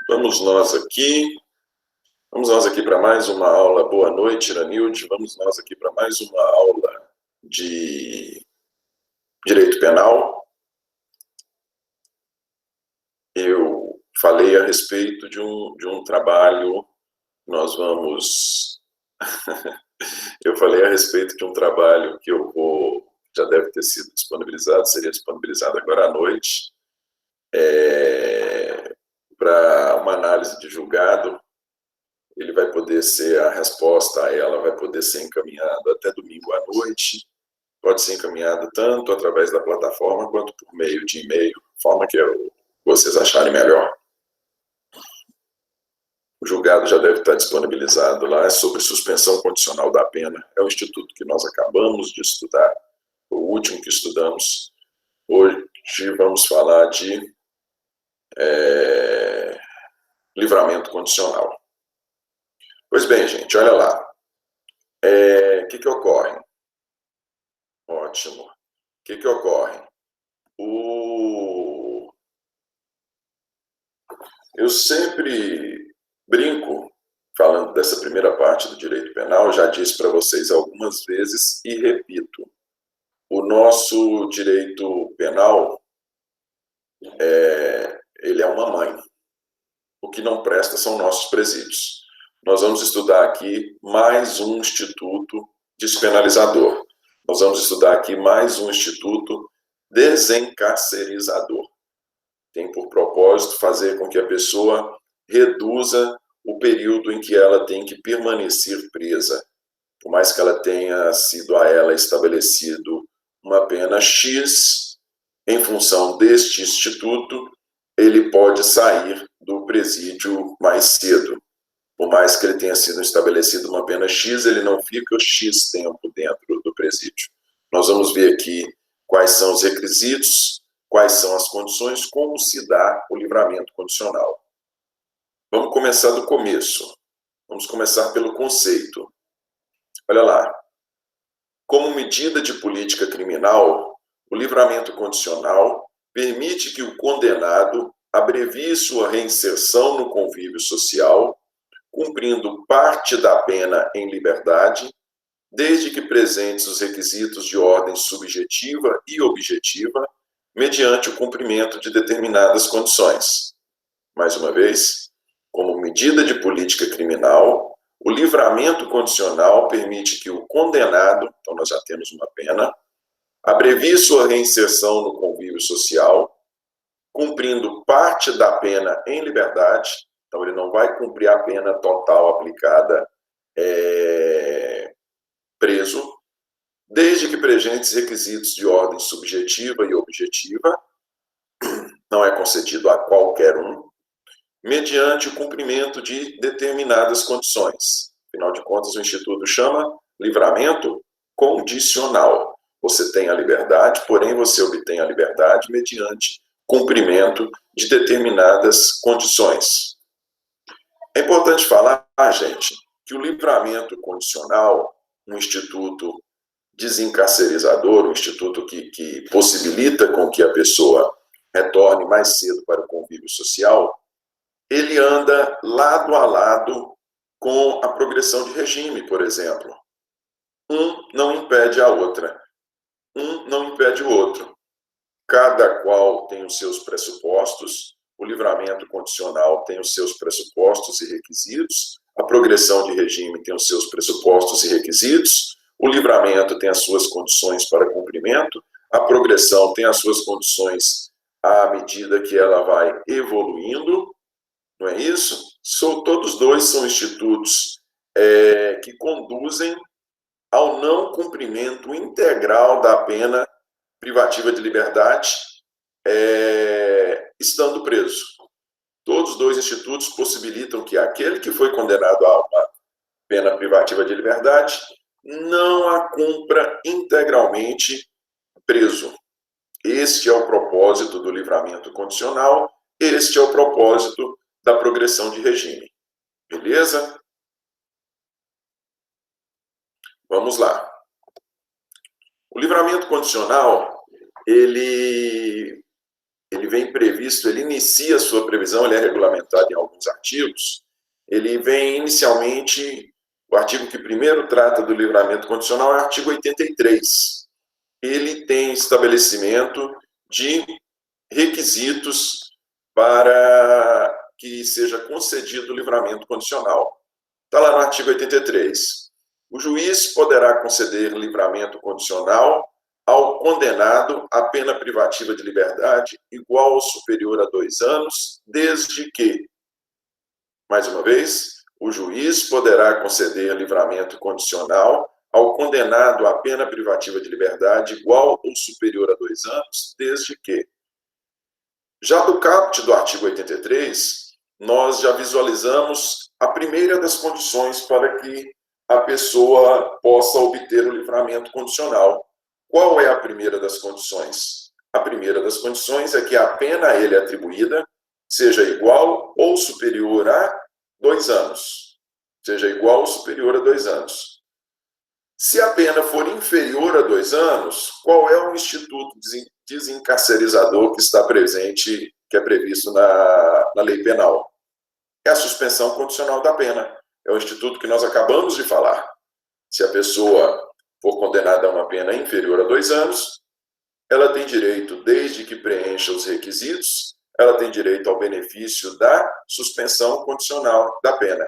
Vamos nós aqui para mais uma aula. Boa noite, Iranilde. Vamos nós aqui para mais uma aula de Direito Penal. Eu falei a respeito de um trabalho, nós vamos... Eu falei a respeito de um trabalho que já deve ter sido disponibilizado, seria disponibilizado agora à noite, para uma análise de julgado. Ele vai poder ser, a resposta a ela vai poder ser encaminhada até domingo à noite, pode ser encaminhado tanto através da plataforma quanto por meio de e-mail, forma que vocês acharem melhor. O julgado já deve estar disponibilizado lá, é sobre suspensão condicional da pena, é o instituto que nós acabamos de estudar, o último que estudamos. Hoje vamos falar de livramento condicional. Pois bem, gente, olha lá. O que ocorre? Ótimo. O que ocorre? Eu sempre brinco, falando dessa primeira parte do direito penal, já disse para vocês algumas vezes e repito. O nosso direito penal, ele é uma mãe. O que não presta são nossos presídios. Nós vamos estudar aqui mais um instituto despenalizador. Nós vamos estudar aqui mais um instituto desencarcerizador. Tem por propósito fazer com que a pessoa reduza o período em que ela tem que permanecer presa. Por mais que ela tenha sido a ela estabelecido uma pena X, em função deste instituto, ele pode sair do presídio mais cedo. Por mais que ele tenha sido estabelecido uma pena X, ele não fica X tempo dentro do presídio. Nós vamos ver aqui quais são os requisitos, quais são as condições, como se dá o livramento condicional. Vamos começar do começo. Vamos começar pelo conceito. Olha lá. Como medida de política criminal, o livramento condicional permite que o condenado abrevie sua reinserção no convívio social, cumprindo parte da pena em liberdade, desde que presentes os requisitos de ordem subjetiva e objetiva, mediante o cumprimento de determinadas condições. Mais uma vez, como medida de política criminal, o livramento condicional permite que o condenado, então nós já temos uma pena, abrevie sua reinserção no convívio social, cumprindo parte da pena em liberdade, então ele não vai cumprir a pena total aplicada preso, desde que presentes requisitos de ordem subjetiva e objetiva, não é concedido a qualquer um, mediante o cumprimento de determinadas condições. Afinal de contas, o Instituto chama livramento condicional. Você tem a liberdade, porém você obtém a liberdade mediante cumprimento de determinadas condições. É importante falar, gente, que o livramento condicional, um instituto desencarcerizador, um instituto que possibilita com que a pessoa retorne mais cedo para o convívio social, ele anda lado a lado com a progressão de regime, por exemplo. Um não impede a outra. Um não impede o outro. Cada qual tem os seus pressupostos, o livramento condicional tem os seus pressupostos e requisitos, a progressão de regime tem os seus pressupostos e requisitos, o livramento tem as suas condições para cumprimento, a progressão tem as suas condições à medida que ela vai evoluindo, não é isso? Todos dois são institutos que conduzem ao não cumprimento integral da pena privativa de liberdade, estando preso. Todos os dois institutos possibilitam que aquele que foi condenado a uma pena privativa de liberdade não a cumpra integralmente preso. Este é o propósito do livramento condicional, este é o propósito da progressão de regime. Beleza? Vamos lá. O livramento condicional, ele ele vem previsto, ele inicia a sua previsão, ele é regulamentado em alguns artigos, ele vem inicialmente, o artigo que primeiro trata do livramento condicional é o artigo 83. Ele tem estabelecimento de requisitos para que seja concedido o livramento condicional. Está lá no artigo 83. O juiz poderá conceder livramento condicional ao condenado à pena privativa de liberdade igual ou superior a 2 anos, desde que, mais uma vez, o juiz poderá conceder livramento condicional ao condenado à pena privativa de liberdade igual ou superior a 2 anos, desde que. Já do caput do artigo 83, nós já visualizamos a primeira das condições para que a pessoa possa obter o livramento condicional. Qual é a primeira das condições? A primeira das condições é que a pena a ele atribuída seja igual ou superior a 2 anos. Seja igual ou superior a 2 anos. Se a pena for inferior a 2 anos, qual é o instituto desencarcerizador que está presente, que é previsto na lei penal? É a suspensão condicional da pena. É o instituto que nós acabamos de falar. Se a pessoa for condenada a uma pena inferior a 2 anos, ela tem direito, desde que preencha os requisitos, ela tem direito ao benefício da suspensão condicional da pena.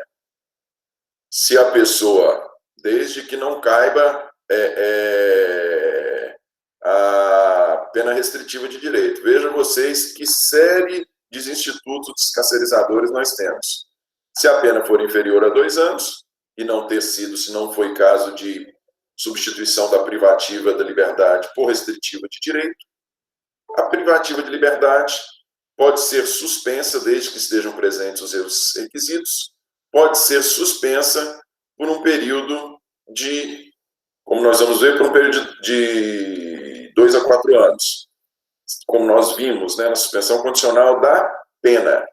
Se a pessoa, desde que não caiba a pena restritiva de direito. Vejam vocês que série de institutos descarcerizadores nós temos. Se a pena for inferior a 2 anos, e não ter sido, se não foi caso de substituição da privativa da liberdade por restritiva de direito, a privativa de liberdade pode ser suspensa desde que estejam presentes os seus requisitos, pode ser suspensa por um período de, como nós vamos ver, por um período de 2 a 4 anos, como nós vimos, né, na suspensão condicional da pena.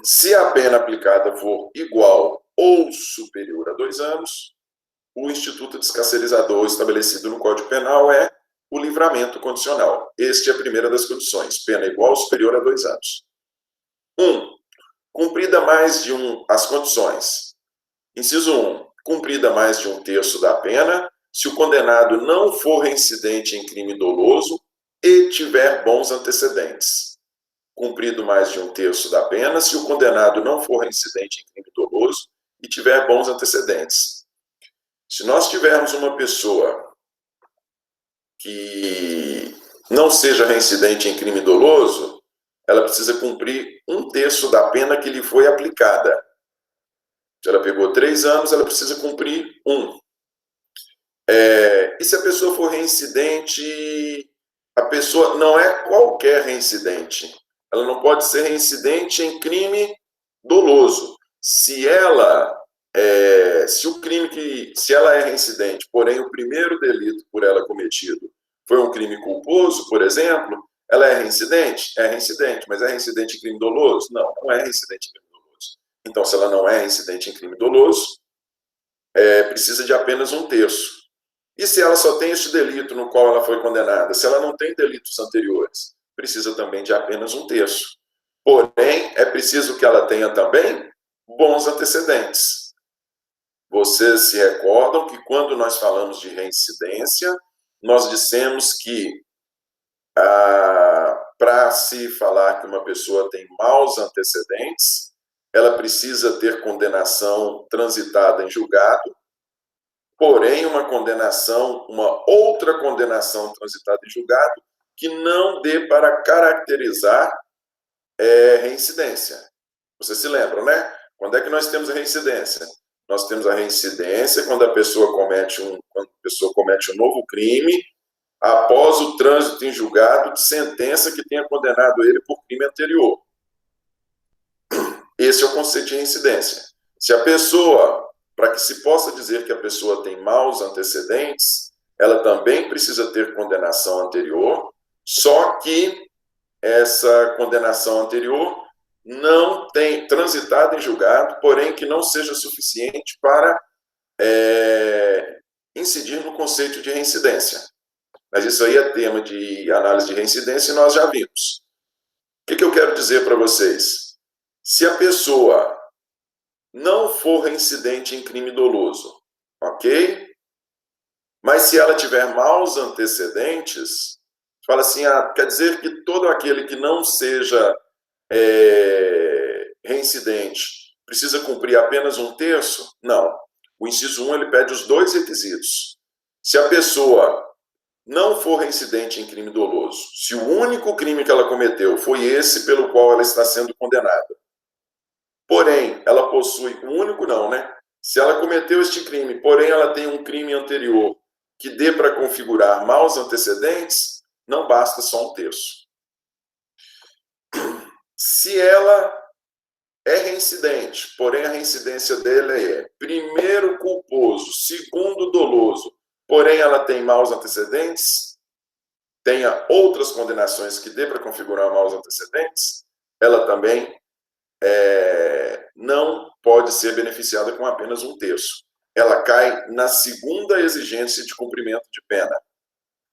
Se a pena aplicada for igual ou superior a 2 anos, o instituto descarcerizador estabelecido no Código Penal é o livramento condicional. Este é a primeira das condições, pena igual ou superior a 2 anos. 1. Cumprida mais de as condições. Inciso 1. Cumprida mais de 1/3 da pena, se o condenado não for reincidente em crime doloso e tiver bons antecedentes. Cumprido mais de 1/3 da pena, se o condenado não for reincidente em crime doloso e tiver bons antecedentes. Se nós tivermos uma pessoa que não seja reincidente em crime doloso, ela precisa cumprir 1/3 da pena que lhe foi aplicada. Se ela pegou 3 anos, ela precisa cumprir 1. E se a pessoa for reincidente, a pessoa não é qualquer reincidente. Ela não pode ser reincidente em crime doloso. Se ela é reincidente, porém o primeiro delito por ela cometido foi um crime culposo, por exemplo, ela é reincidente? É reincidente, mas é reincidente em crime doloso? Não, não é reincidente em crime doloso. Então, se ela não é reincidente em crime doloso, precisa de apenas 1/3. E se ela só tem este delito no qual ela foi condenada? Se ela não tem delitos anteriores, precisa também de apenas 1/3. Porém, é preciso que ela tenha também bons antecedentes. Vocês se recordam que quando nós falamos de reincidência, nós dissemos que para se falar que uma pessoa tem maus antecedentes, ela precisa ter condenação transitada em julgado, porém uma outra condenação transitada em julgado que não dê para caracterizar reincidência. Vocês se lembram, né? Quando é que nós temos a reincidência? Nós temos a reincidência quando a pessoa comete um novo crime após o trânsito em julgado de sentença que tenha condenado ele por crime anterior. Esse é o conceito de reincidência. Se a pessoa, para que se possa dizer que a pessoa tem maus antecedentes, ela também precisa ter condenação anterior, só que essa condenação anterior não tem transitado em julgado, porém que não seja suficiente para incidir no conceito de reincidência. Mas isso aí é tema de análise de reincidência e nós já vimos. O que eu quero dizer para vocês? Se a pessoa não for reincidente em crime doloso, ok? Mas se ela tiver maus antecedentes, fala assim, quer dizer que todo aquele que não seja reincidente precisa cumprir apenas um terço? Não. O inciso 1, ele pede os dois requisitos. Se a pessoa não for reincidente em crime doloso, se o único crime que ela cometeu foi esse pelo qual ela está sendo condenada, porém, ela possui, o único não, né? Se ela cometeu este crime, porém ela tem um crime anterior que dê para configurar maus antecedentes, não basta só um terço. Se ela é reincidente, porém a reincidência dela é primeiro culposo, segundo doloso, porém ela tem maus antecedentes, tenha outras condenações que dê para configurar maus antecedentes, ela também não pode ser beneficiada com apenas um terço. Ela cai na segunda exigência de cumprimento de pena.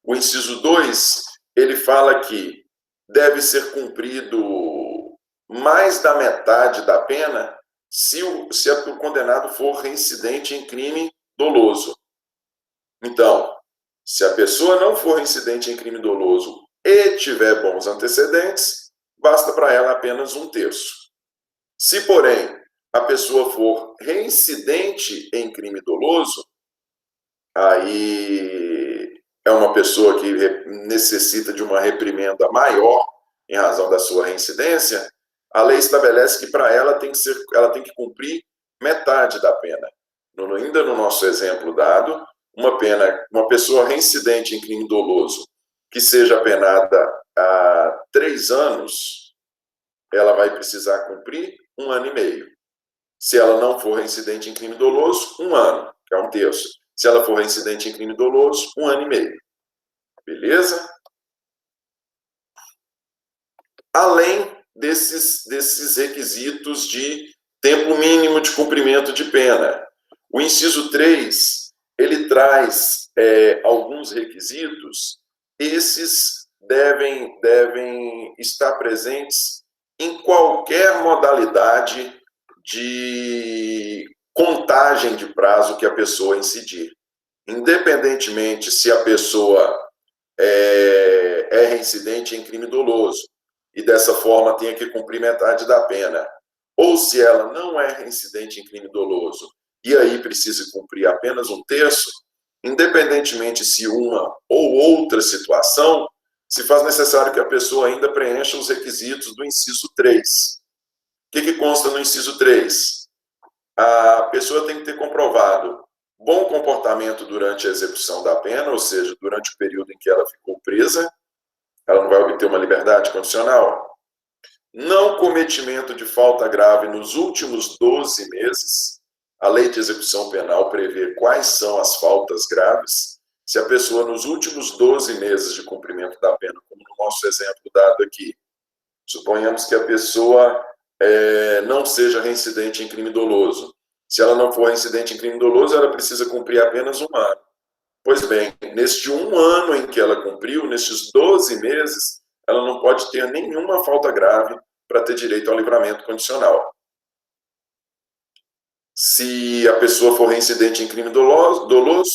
O inciso 2, ele fala que deve ser cumprido mais da metade da pena se o condenado for reincidente em crime doloso. Então, se a pessoa não for reincidente em crime doloso e tiver bons antecedentes, basta para ela apenas um terço. Se, porém, a pessoa for reincidente em crime doloso, aí é uma pessoa que necessita de uma reprimenda maior em razão da sua reincidência, a lei estabelece que para ela ela tem que cumprir metade da pena. Ainda no nosso exemplo dado, uma pessoa reincidente em crime doloso que seja penada a 3 anos, ela vai precisar cumprir 1 ano e meio. Se ela não for reincidente em crime doloso, 1 ano, que é um terço. Se ela for reincidente em crime doloso, 1 ano e meio. Beleza? Além desses requisitos de tempo mínimo de cumprimento de pena. O inciso 3, ele traz alguns requisitos. Esses devem estar presentes em qualquer modalidade de contagem de prazo que a pessoa incidir. Independentemente se a pessoa é reincidente em crime doloso e dessa forma tenha que cumprir metade da pena, ou se ela não é reincidente em crime doloso e aí precisa cumprir apenas um terço, independentemente se uma ou outra situação, se faz necessário que a pessoa ainda preencha os requisitos do inciso 3. O que consta no inciso 3? A pessoa tem que ter comprovado bom comportamento durante a execução da pena, ou seja, durante o período em que ela ficou presa, ela não vai obter uma liberdade condicional. Não cometimento de falta grave nos últimos 12 meses. A lei de execução penal prevê quais são as faltas graves. Se a pessoa, nos últimos 12 meses de cumprimento da pena, como no nosso exemplo dado aqui, suponhamos que a pessoa não seja reincidente em crime doloso. Se ela não for reincidente em crime doloso, ela precisa cumprir apenas 1 ano. Pois bem, neste 1 ano em que ela cumpriu, nestes 12 meses, ela não pode ter nenhuma falta grave para ter direito ao livramento condicional. Se a pessoa for reincidente em crime doloso,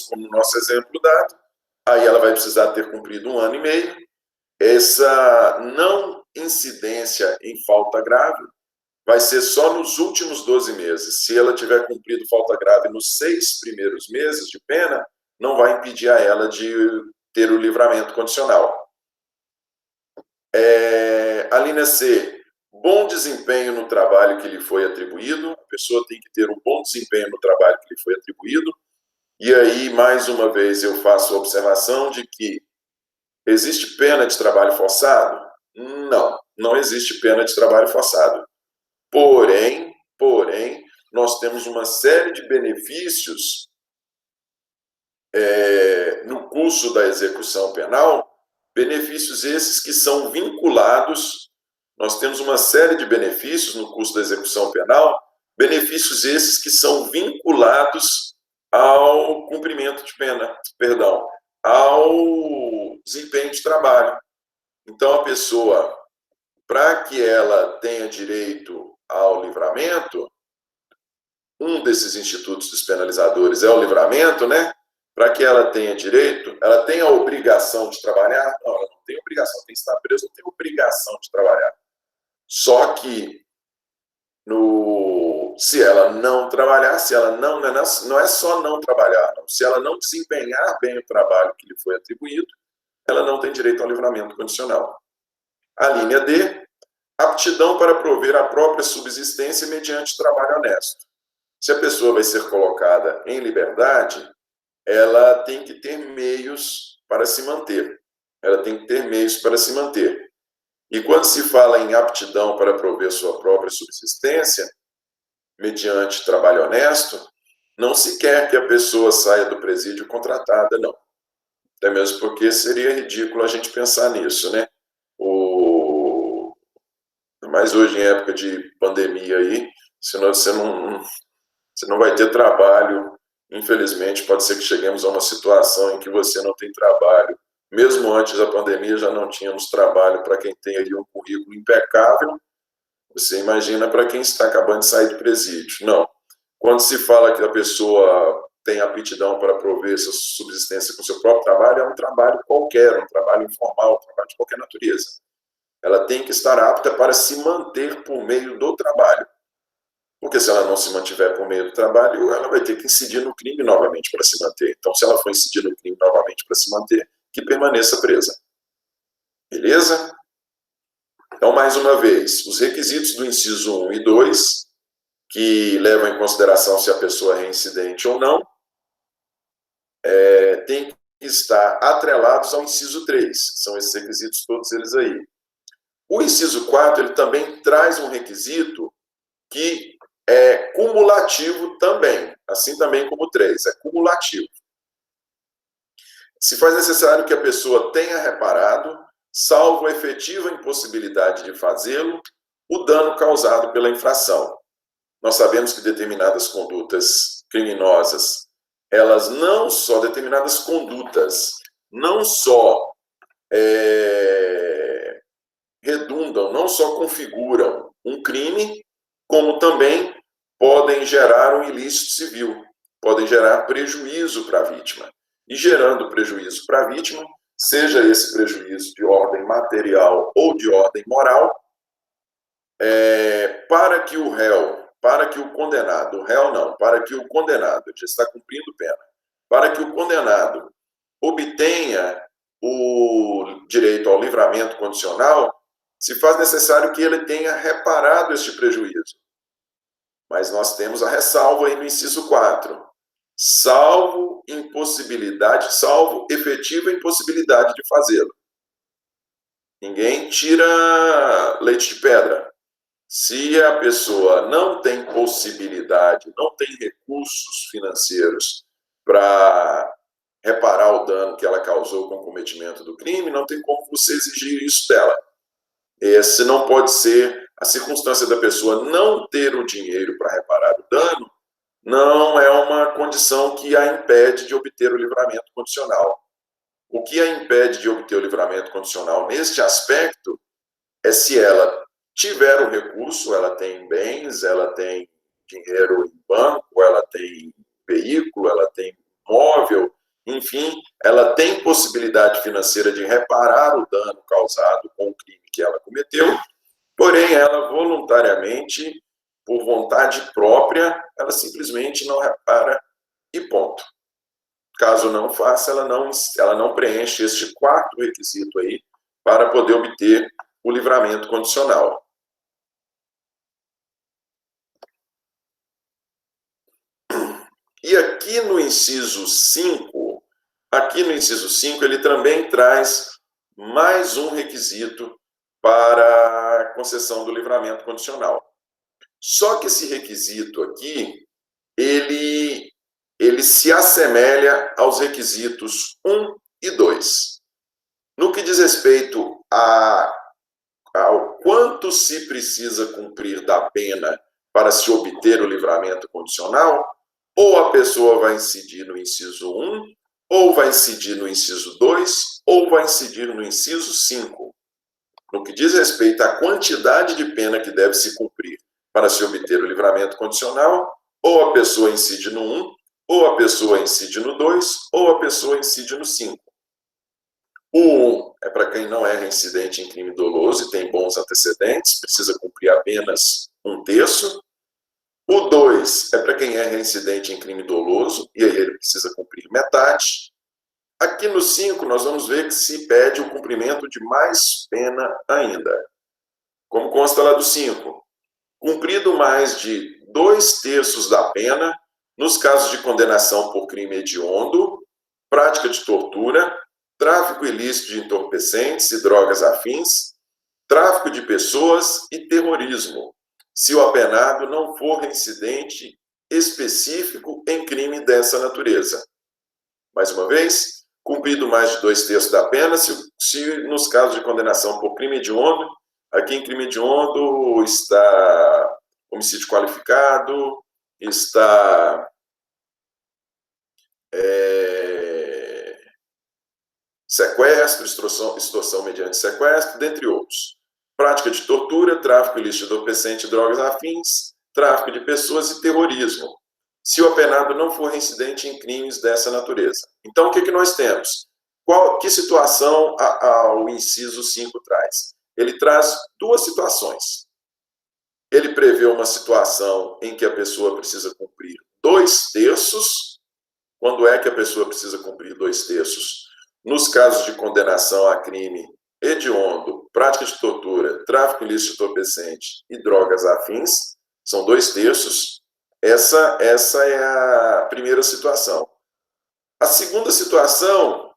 como no nosso exemplo dado, aí ela vai precisar ter cumprido 1 ano e meio. Essa não incidência em falta grave vai ser só nos últimos 12 meses. Se ela tiver cumprido falta grave nos 6 primeiros meses de pena, não vai impedir a ela de ter o livramento condicional. A linha C, bom desempenho no trabalho que lhe foi atribuído. A pessoa tem que ter um bom desempenho no trabalho que lhe foi atribuído. E aí, mais uma vez, eu faço a observação de que existe pena de trabalho forçado? Não, não existe pena de trabalho forçado. Porém, nós temos uma série de benefícios no curso da execução penal, benefícios esses que são vinculados, nós temos uma série de benefícios no curso da execução penal, benefícios esses que são vinculados ao cumprimento de pena, ao desempenho de trabalho. Então, a pessoa, para que ela tenha direito ao livramento, um desses institutos despenalizadores é o livramento, né? Para que ela tenha direito, ela tem a obrigação de trabalhar? Não, ela não tem obrigação, tem que estar presa, não tem obrigação de trabalhar. Só que, se ela não trabalhar, se ela não é só não trabalhar, não. Se ela não desempenhar bem o trabalho que lhe foi atribuído, ela não tem direito ao livramento condicional. A linha D, aptidão para prover a própria subsistência mediante trabalho honesto. Se a pessoa vai ser colocada em liberdade, ela tem que ter meios para se manter. Ela tem que ter meios para se manter. E quando se fala em aptidão para prover sua própria subsistência, mediante trabalho honesto, não se quer que a pessoa saia do presídio contratada, não. Até mesmo porque seria ridículo a gente pensar nisso, né? Mas hoje, em época de pandemia aí, você não vai ter trabalho. Infelizmente, pode ser que cheguemos a uma situação em que você não tem trabalho. Mesmo antes da pandemia, já não tínhamos trabalho para quem tem aí um currículo impecável. Você imagina para quem está acabando de sair do presídio. Não. Quando se fala que a pessoa tem aptidão para prover sua subsistência com seu próprio trabalho, é um trabalho qualquer, um trabalho informal, um trabalho de qualquer natureza. Ela tem que estar apta para se manter por meio do trabalho. Porque se ela não se mantiver por meio do trabalho, ela vai ter que incidir no crime novamente para se manter. Então, se ela for incidir no crime novamente para se manter, que permaneça presa. Beleza? Então, mais uma vez, os requisitos do inciso 1 e 2, que levam em consideração se a pessoa é reincidente ou não, tem que estar atrelados ao inciso 3, que são esses requisitos todos eles aí. O inciso 4, ele também traz um requisito que é cumulativo também, assim também como o 3, é cumulativo. Se faz necessário que a pessoa tenha reparado, salvo a efetiva impossibilidade de fazê-lo, o dano causado pela infração. Nós sabemos que determinadas condutas criminosas, determinadas condutas, não só redundam, não só configuram um crime, como também podem gerar um ilícito civil, podem gerar prejuízo para a vítima. E gerando prejuízo para a vítima, seja esse prejuízo de ordem material ou de ordem moral, para que o réu, para que o condenado, para que o condenado, já está cumprindo pena, para que o condenado obtenha o direito ao livramento condicional, se faz necessário que ele tenha reparado este prejuízo. Mas nós temos a ressalva aí no inciso 4. Salvo efetiva impossibilidade de fazê-lo. Ninguém tira leite de pedra. Se a pessoa não tem possibilidade, não tem recursos financeiros para reparar o dano que ela causou com o cometimento do crime, não tem como você exigir isso dela. Se não pode ser a circunstância da pessoa não ter o dinheiro para reparar o dano, não é uma condição que a impede de obter o livramento condicional. O que a impede de obter o livramento condicional neste aspecto é se ela tiver o recurso, ela tem bens, ela tem dinheiro em banco, ela tem veículo, ela tem móvel, enfim, ela tem possibilidade financeira de reparar o dano causado com o crime que ela cometeu, porém ela voluntariamente, por vontade própria, ela simplesmente não repara e ponto. Caso não faça, ela não preenche este quarto requisito aí para poder obter o livramento condicional. E aqui no inciso 5, ele também traz mais um requisito para a concessão do livramento condicional. Só que esse requisito aqui, ele se assemelha aos requisitos 1 e 2. No que diz respeito ao quanto se precisa cumprir da pena para se obter o livramento condicional, ou a pessoa vai incidir no inciso 1, ou vai incidir no inciso 2, ou vai incidir no inciso 5. No que diz respeito à quantidade de pena que deve se cumprir para se obter o livramento condicional, ou a pessoa incide no 1, ou a pessoa incide no 2, ou a pessoa incide no 5. O 1 é para quem não é reincidente em crime doloso e tem bons antecedentes, precisa cumprir apenas 1/3. O 2 é para quem é reincidente em crime doloso, e aí ele precisa cumprir metade. Aqui no 5, nós vamos ver que se pede o cumprimento de mais pena ainda. Como consta lá do 5, cumprido mais de 2/3 da pena, nos casos de condenação por crime hediondo, prática de tortura, tráfico ilícito de entorpecentes e drogas afins, tráfico de pessoas e terrorismo, se o apenado não for reincidente específico em crime dessa natureza. Mais uma vez, cumprido mais de 2/3 da pena, se nos casos de condenação por crime hediondo, aqui em crime hediondo está homicídio qualificado, está sequestro, extorsão mediante sequestro, dentre outros. Prática de tortura, tráfico ilícito de entorpecente e drogas afins, tráfico de pessoas e terrorismo, se o apenado não for reincidente em crimes dessa natureza. Então, o que nós temos? Que situação o inciso 5 traz? Ele traz duas situações. Ele prevê uma situação em que a pessoa precisa cumprir 2/3. Quando é que a pessoa precisa cumprir 2/3? Nos casos de condenação a crime hediondo, prática de tortura, tráfico ilícito de entorpecente e drogas afins, são 2/3. Essa é a primeira situação. A segunda situação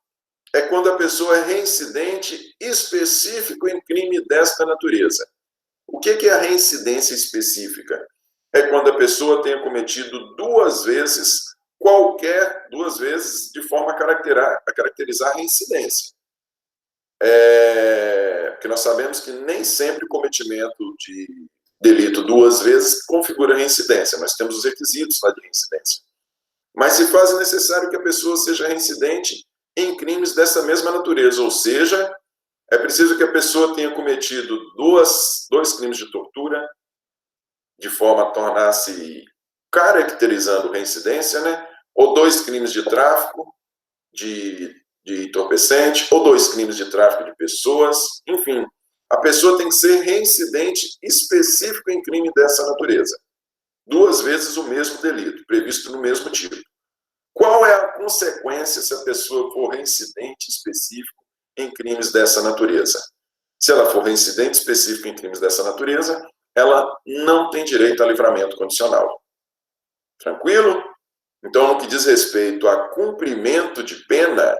é quando a pessoa é reincidente específico em crime desta natureza. O que é a reincidência específica? É quando a pessoa tenha cometido duas vezes de forma a caracterizar a reincidência. Porque nós sabemos que nem sempre o cometimento de delito duas vezes configura reincidência, mas temos os requisitos lá de reincidência. Mas se faz necessário que a pessoa seja reincidente em crimes dessa mesma natureza, ou seja, é preciso que a pessoa tenha cometido dois crimes de tortura, de forma a tornar-se caracterizando reincidência, né? Ou 2 crimes de tráfico de entorpecente, ou 2 crimes de tráfico de pessoas, enfim. A pessoa tem que ser reincidente específico em crime dessa natureza. 2 vezes o mesmo delito, previsto no mesmo tipo. Qual é a consequência se a pessoa for reincidente específico em crimes dessa natureza? Se ela for reincidente específico em crimes dessa natureza, ela não tem direito a livramento condicional. Tranquilo? Então, no que diz respeito a cumprimento de pena,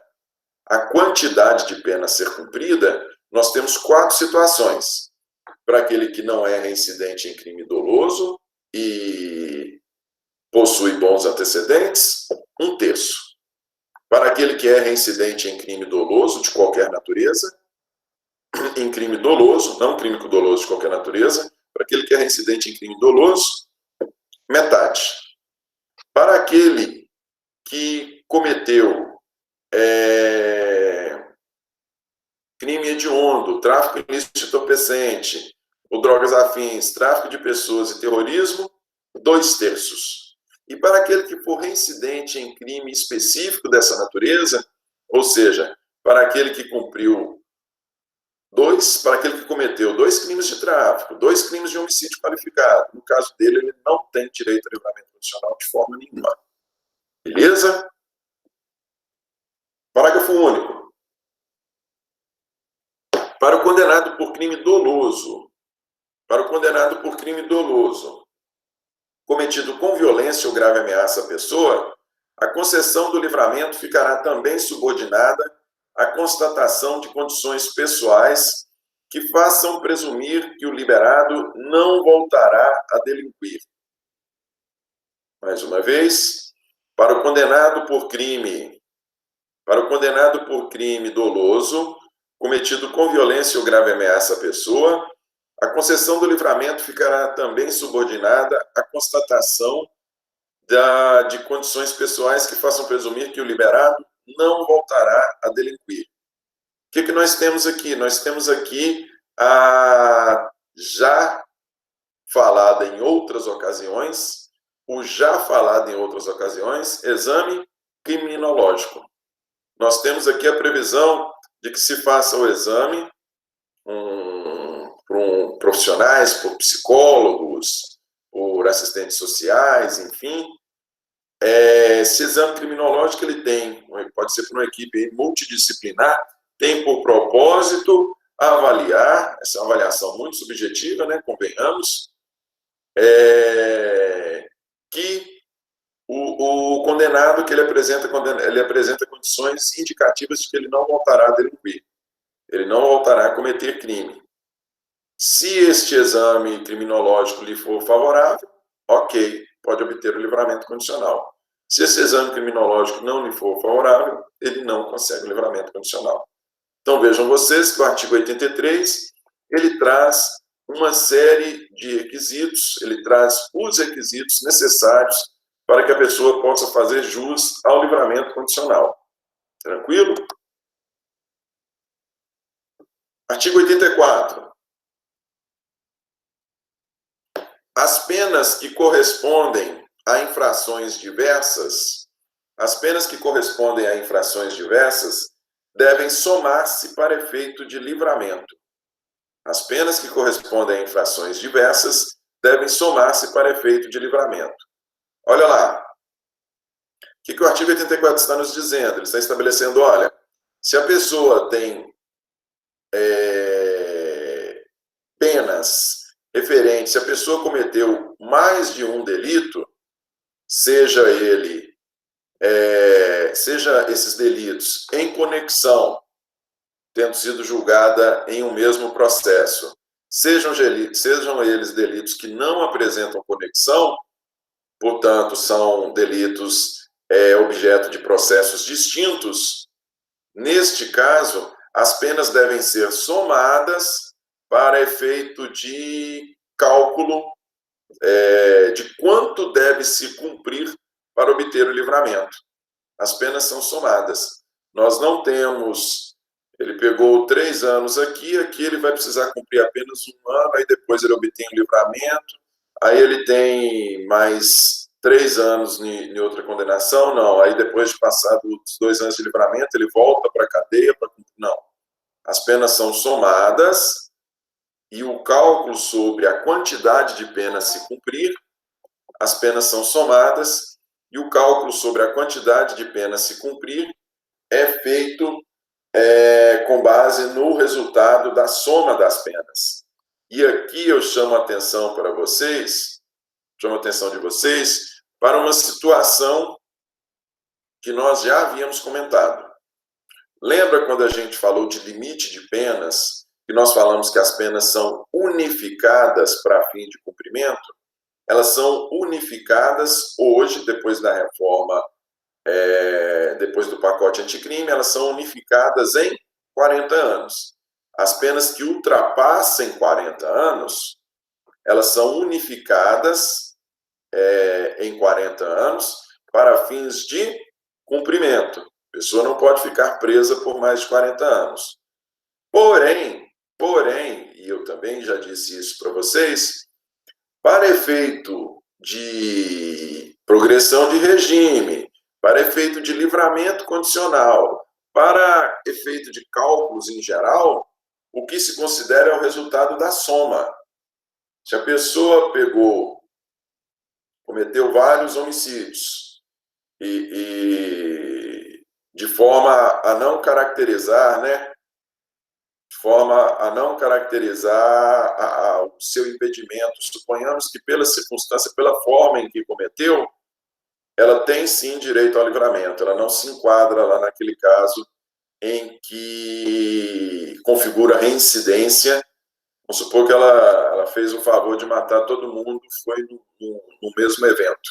a quantidade de pena a ser cumprida, nós temos 4 situações. Para aquele que não é reincidente em crime doloso e possui bons antecedentes, 1/3. Para aquele que é reincidente em crime doloso de qualquer natureza, em crime doloso, não crime doloso de qualquer natureza, para aquele que é reincidente em crime doloso, metade. Para aquele que cometeu crime hediondo, tráfico ilícito de entorpecente, ou drogas afins, tráfico de pessoas e terrorismo, 2/3. E para aquele que for reincidente em crime específico dessa natureza, ou seja, para aquele que para aquele que cometeu 2 crimes de tráfico, 2 crimes de homicídio qualificado, no caso dele, ele não tem direito a livramento condicional de forma nenhuma. Beleza? Parágrafo único. Para o condenado por crime doloso, cometido com violência ou grave ameaça à pessoa, a concessão do livramento ficará também subordinada à constatação de condições pessoais que façam presumir que o liberado não voltará a delinquir. Mais uma vez, para o condenado por crime doloso, cometido com violência ou grave ameaça à pessoa, a concessão do livramento ficará também subordinada à constatação de condições pessoais que façam presumir que o liberado não voltará a delinquir. O que nós temos aqui? Nós temos aqui a já falada em outras ocasiões, o já falado em outras ocasiões, exame criminológico. Nós temos aqui a previsão de que se faça o exame por profissionais, por psicólogos, por assistentes sociais, enfim. Esse exame criminológico ele tem, pode ser por uma equipe multidisciplinar, tem por propósito avaliar, essa é uma avaliação muito subjetiva, né, convenhamos, que o condenado que ele apresenta condições indicativas de que ele não voltará a delinquir, ele não voltará a cometer crime. Se este exame criminológico lhe for favorável, ok, pode obter o livramento condicional. Se esse exame criminológico não lhe for favorável, ele não consegue o livramento condicional. Então vejam vocês que o artigo 83, ele traz uma série de requisitos, ele traz os requisitos necessários para que a pessoa possa fazer jus ao livramento condicional. Tranquilo? Artigo 84. As penas que correspondem a infrações diversas, devem somar-se para efeito de livramento. As penas que correspondem a infrações diversas devem somar-se para efeito de livramento. Olha lá. O que o artigo 84 está nos dizendo? Ele está estabelecendo, olha, se a pessoa tem penas referentes, se a pessoa cometeu mais de um delito, seja esses delitos em conexão, tendo sido julgada em um mesmo processo, sejam eles delitos que não apresentam conexão, portanto, são delitos objeto de processos distintos, neste caso, as penas devem ser somadas para efeito de cálculo de quanto deve se cumprir para obter o livramento. As penas são somadas. Nós não temos... Ele pegou 3 anos aqui ele vai precisar cumprir apenas 1 ano, aí depois ele obtém o livramento, aí ele tem mais 3 anos em outra condenação, não, aí depois de passar os 2 anos de livramento, ele volta para a cadeia, não. As penas são somadas e o cálculo sobre a quantidade de pena a se cumprir, as penas são somadas e o cálculo sobre a quantidade de pena a se cumprir é feito com base no resultado da soma das penas. E aqui eu chamo a atenção para vocês, para uma situação que nós já havíamos comentado. Lembra quando a gente falou de limite de penas, que nós falamos que as penas são unificadas para fim de cumprimento? Elas são unificadas hoje, depois da reforma, depois do pacote anticrime, elas são unificadas em 40 anos. As penas que ultrapassem 40 anos, elas são unificadas em 40 anos para fins de cumprimento. A pessoa não pode ficar presa por mais de 40 anos. Porém, e eu também já disse isso para vocês, para efeito de progressão de regime, para efeito de livramento condicional, para efeito de cálculos em geral, o que se considera é o resultado da soma. Se a pessoa cometeu vários homicídios e de forma a não caracterizar, o seu impedimento, suponhamos que pela circunstância, pela forma em que cometeu, ela tem sim direito ao livramento, ela não se enquadra lá naquele caso em que configura reincidência. Vamos supor que ela fez o favor de matar todo mundo, foi no mesmo evento.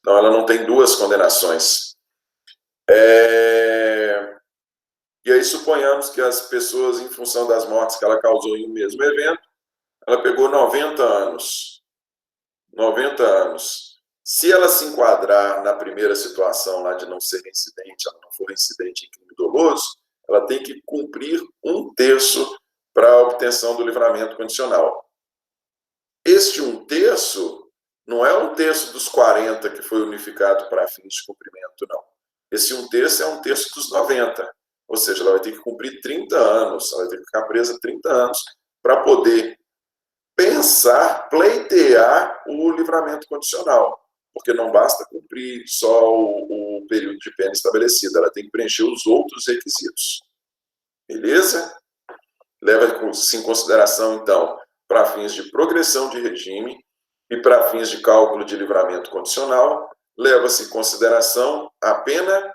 Então, ela não tem 2 condenações. E aí, suponhamos que as pessoas, em função das mortes que ela causou em um mesmo evento, ela pegou 90 anos. 90 anos. Se ela se enquadrar na primeira situação lá de não ser reincidente, ela não for reincidente em crime doloso, ela tem que cumprir 1/3 para a obtenção do livramento condicional. Este 1/3 não é 1/3 dos 40 que foi unificado para fins de cumprimento, não. Esse 1/3 é 1/3 dos 90. Ou seja, ela vai ter que cumprir 30 anos, ela vai ter que ficar presa 30 anos para poder pensar, pleitear o livramento condicional. Porque não basta cumprir só o período de pena estabelecido, ela tem que preencher os outros requisitos. Beleza? Leva-se em consideração, então, para fins de progressão de regime e para fins de cálculo de livramento condicional, leva-se em consideração a pena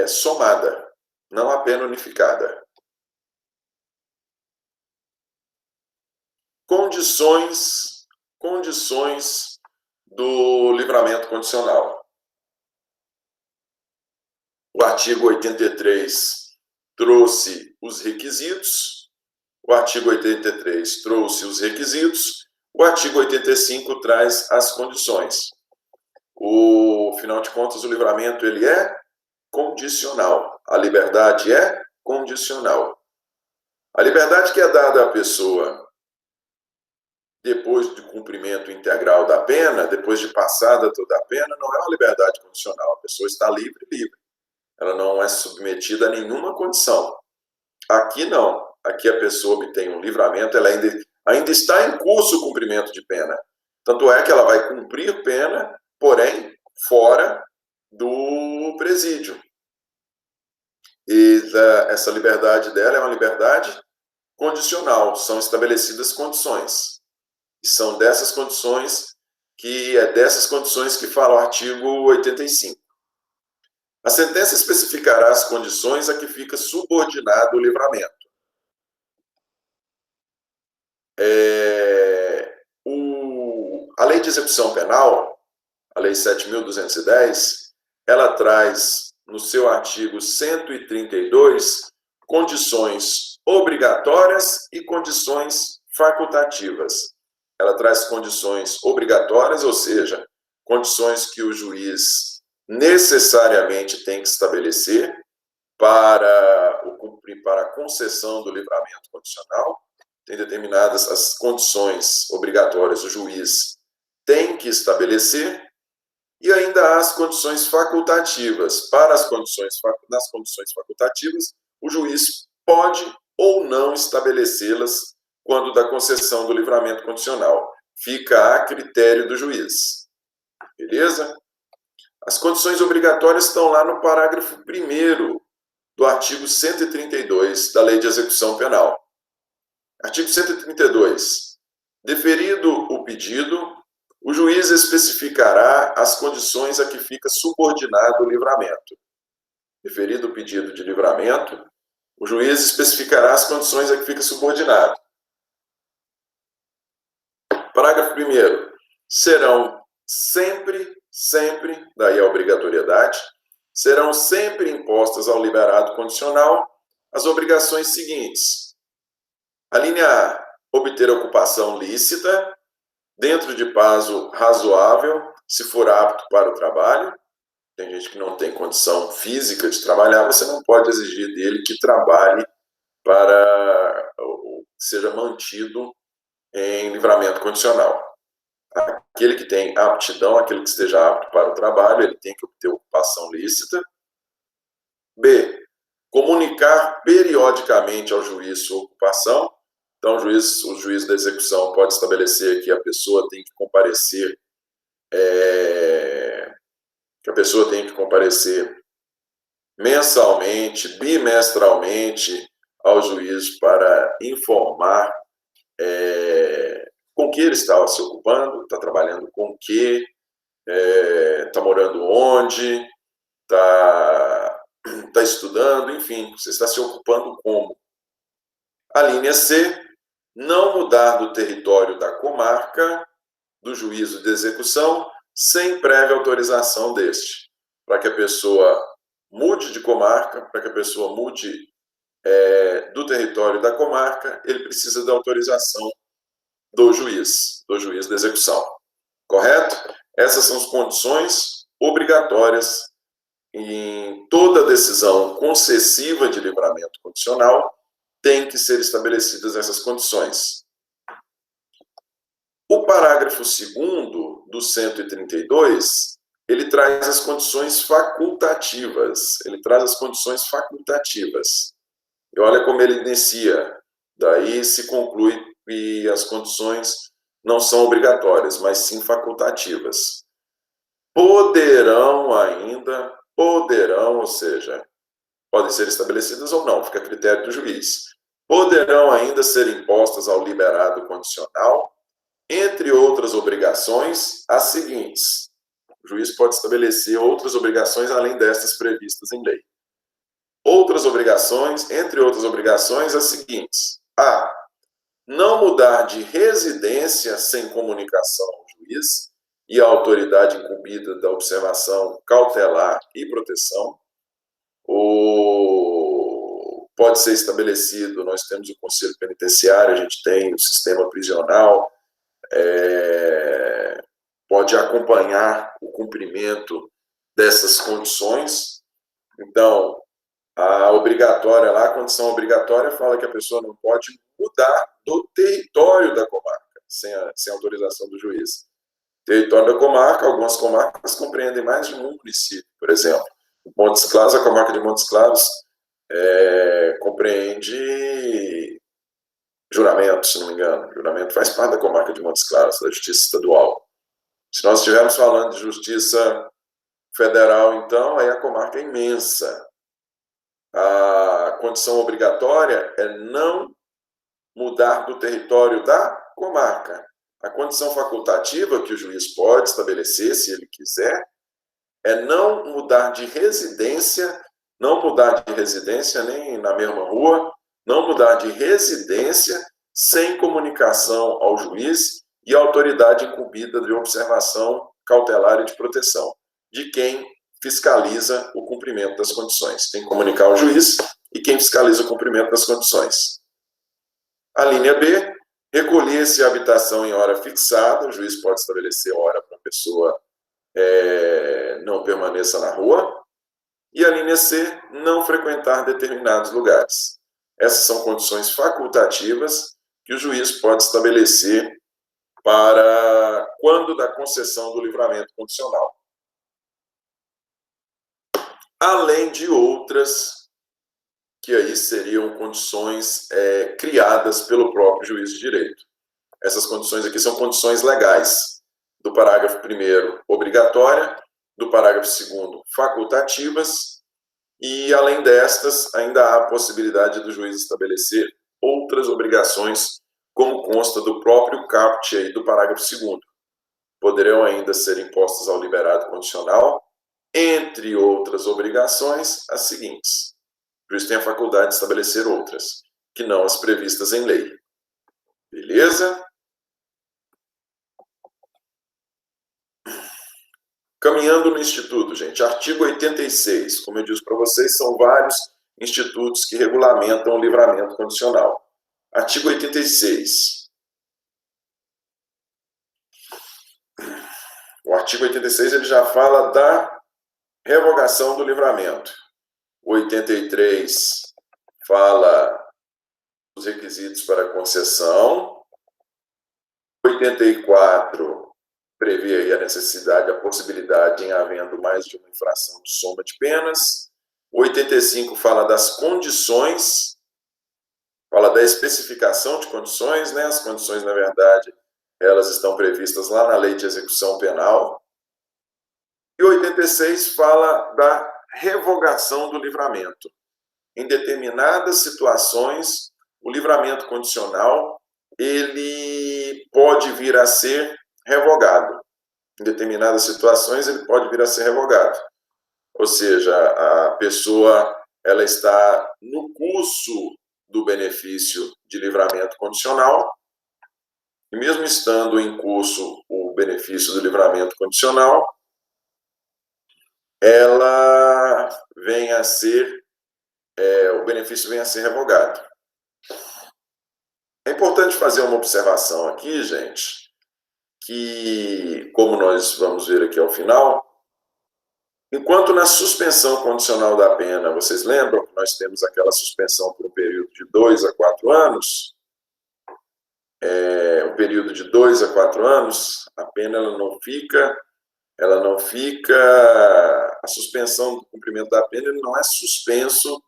somada, não a pena unificada. Condições do livramento condicional. O artigo 83 trouxe os requisitos, o artigo 83 trouxe os requisitos, o artigo 85 traz as condições. Afinal de contas, o livramento ele é condicional, a liberdade é condicional. A liberdade que é dada à pessoa depois do cumprimento integral da pena, depois de passada toda a pena, não é uma liberdade condicional. A pessoa está livre. Ela não é submetida a nenhuma condição. Aqui não. Aqui a pessoa obtém um livramento, ela ainda está em curso o cumprimento de pena. Tanto é que ela vai cumprir pena, porém, fora do presídio. E essa liberdade dela é uma liberdade condicional. São estabelecidas condições. E são dessas condições que fala o artigo 85. A sentença especificará as condições a que fica subordinado o livramento. A Lei de Execução Penal, a Lei 7.210, ela traz no seu artigo 132 condições obrigatórias e condições facultativas. Ela traz condições obrigatórias, ou seja, condições que o juiz necessariamente tem que estabelecer para a concessão do livramento condicional. Tem determinadas as condições obrigatórias, o juiz tem que estabelecer, e ainda há as condições facultativas. Nas condições facultativas, o juiz pode ou não estabelecê-las quando da concessão do livramento condicional. Fica a critério do juiz. Beleza? As condições obrigatórias estão lá no parágrafo 1º do artigo 132 da Lei de Execução Penal. Artigo 132. Deferido o pedido, o juiz especificará as condições a que fica subordinado o livramento. Deferido o pedido de livramento, o juiz especificará as condições a que fica subordinado. Parágrafo 1º. Serão sempre, daí a obrigatoriedade, serão sempre impostas ao liberado condicional as obrigações seguintes. A linha A, obter ocupação lícita, dentro de prazo razoável, se for apto para o trabalho. Tem gente que não tem condição física de trabalhar, você não pode exigir dele que trabalhe para seja mantido em livramento condicional. Aquele que tem aptidão, aquele que esteja apto para o trabalho, ele tem que obter ocupação lícita. B, comunicar periodicamente ao juiz sua ocupação. Então, o juiz da execução pode estabelecer que a pessoa tem que comparecer, mensalmente, bimestralmente ao juiz para informar com que ele está se ocupando, está trabalhando com o que, está morando onde, está estudando, enfim, você está se ocupando como. A linha C, não mudar do território da comarca do juízo de execução sem prévia autorização deste. Para que a pessoa mude de comarca, para que a pessoa mude do território da comarca, ele precisa da autorização do juiz de execução. Correto? Essas são as condições obrigatórias em toda decisão concessiva de livramento condicional, tem que ser estabelecidas essas condições. O parágrafo 2º do 132, ele traz as condições facultativas. E olha como ele inicia. Daí se conclui que as condições não são obrigatórias, mas sim facultativas. Poderão, ou seja, podem ser estabelecidas ou não, fica a critério do juiz. Poderão ainda ser impostas ao liberado condicional, entre outras obrigações, as seguintes. O juiz pode estabelecer outras obrigações além destas previstas em lei. Outras obrigações, entre outras obrigações, as seguintes. A. Não mudar de residência sem comunicação ao juiz e à autoridade incumbida da observação cautelar e proteção. Pode ser estabelecido, nós temos o Conselho Penitenciário, a gente tem o sistema prisional, pode acompanhar o cumprimento dessas condições. Então, a obrigatória lá, a condição obrigatória fala que a pessoa não pode mudar do território da comarca, sem autorização do juiz. Território da comarca, algumas comarcas compreendem mais de um município, por exemplo. Montes Claros, a comarca de Montes Claros compreende Juramento, se não me engano. Juramento faz parte da comarca de Montes Claros, da Justiça Estadual. Se nós estivermos falando de Justiça Federal, então, aí a comarca é imensa. A condição obrigatória é não mudar do território da comarca. A condição facultativa que o juiz pode estabelecer, se ele quiser, é não mudar de residência nem na mesma rua, não mudar de residência sem comunicação ao juiz e à autoridade incumbida de observação cautelar e de proteção, de quem fiscaliza o cumprimento das condições. Tem que comunicar ao juiz e quem fiscaliza o cumprimento das condições. A linha B, recolher-se a habitação em hora fixada, o juiz pode estabelecer hora para a pessoa não permaneça na rua. E a linha C, não frequentar determinados lugares. Essas são condições facultativas que o juiz pode estabelecer para quando da concessão do livramento condicional. Além de outras, que aí seriam condições criadas pelo próprio juiz de direito. Essas condições aqui são condições legais. Do parágrafo 1º, obrigatória, do parágrafo 2º, facultativas, e além destas, ainda há a possibilidade do juiz estabelecer outras obrigações, como consta do próprio caput aí do parágrafo 2º. Poderão ainda ser impostas ao liberado condicional, entre outras obrigações, as seguintes. O juiz tem a faculdade de estabelecer outras, que não as previstas em lei. Beleza? Caminhando no Instituto, gente. Artigo 86. Como eu disse para vocês, são vários institutos que regulamentam o livramento condicional. Artigo 86. O artigo 86 ele já fala da revogação do livramento. O 83 fala dos requisitos para concessão. 84 prevê aí a necessidade, a possibilidade em havendo mais de uma infração de soma de penas. O 85 fala das condições, fala da especificação de condições, né? As condições, na verdade, elas estão previstas lá na Lei de Execução Penal. E o 86 fala da revogação do livramento. Em determinadas situações, o livramento condicional ele pode vir a ser revogado. Em determinadas situações, ele pode vir a ser revogado. Ou seja, a pessoa ela está no curso do benefício de livramento condicional, e mesmo estando em curso o benefício do livramento condicional, ela vem a ser, o benefício vem a ser revogado. É importante fazer uma observação aqui, gente, que, como nós vamos ver aqui ao final, enquanto na suspensão condicional da pena, vocês lembram que nós temos aquela suspensão por um período de 2 a 4 anos, um período de 2 a 4 anos, a pena ela não fica, a suspensão do cumprimento da pena ele não é suspenso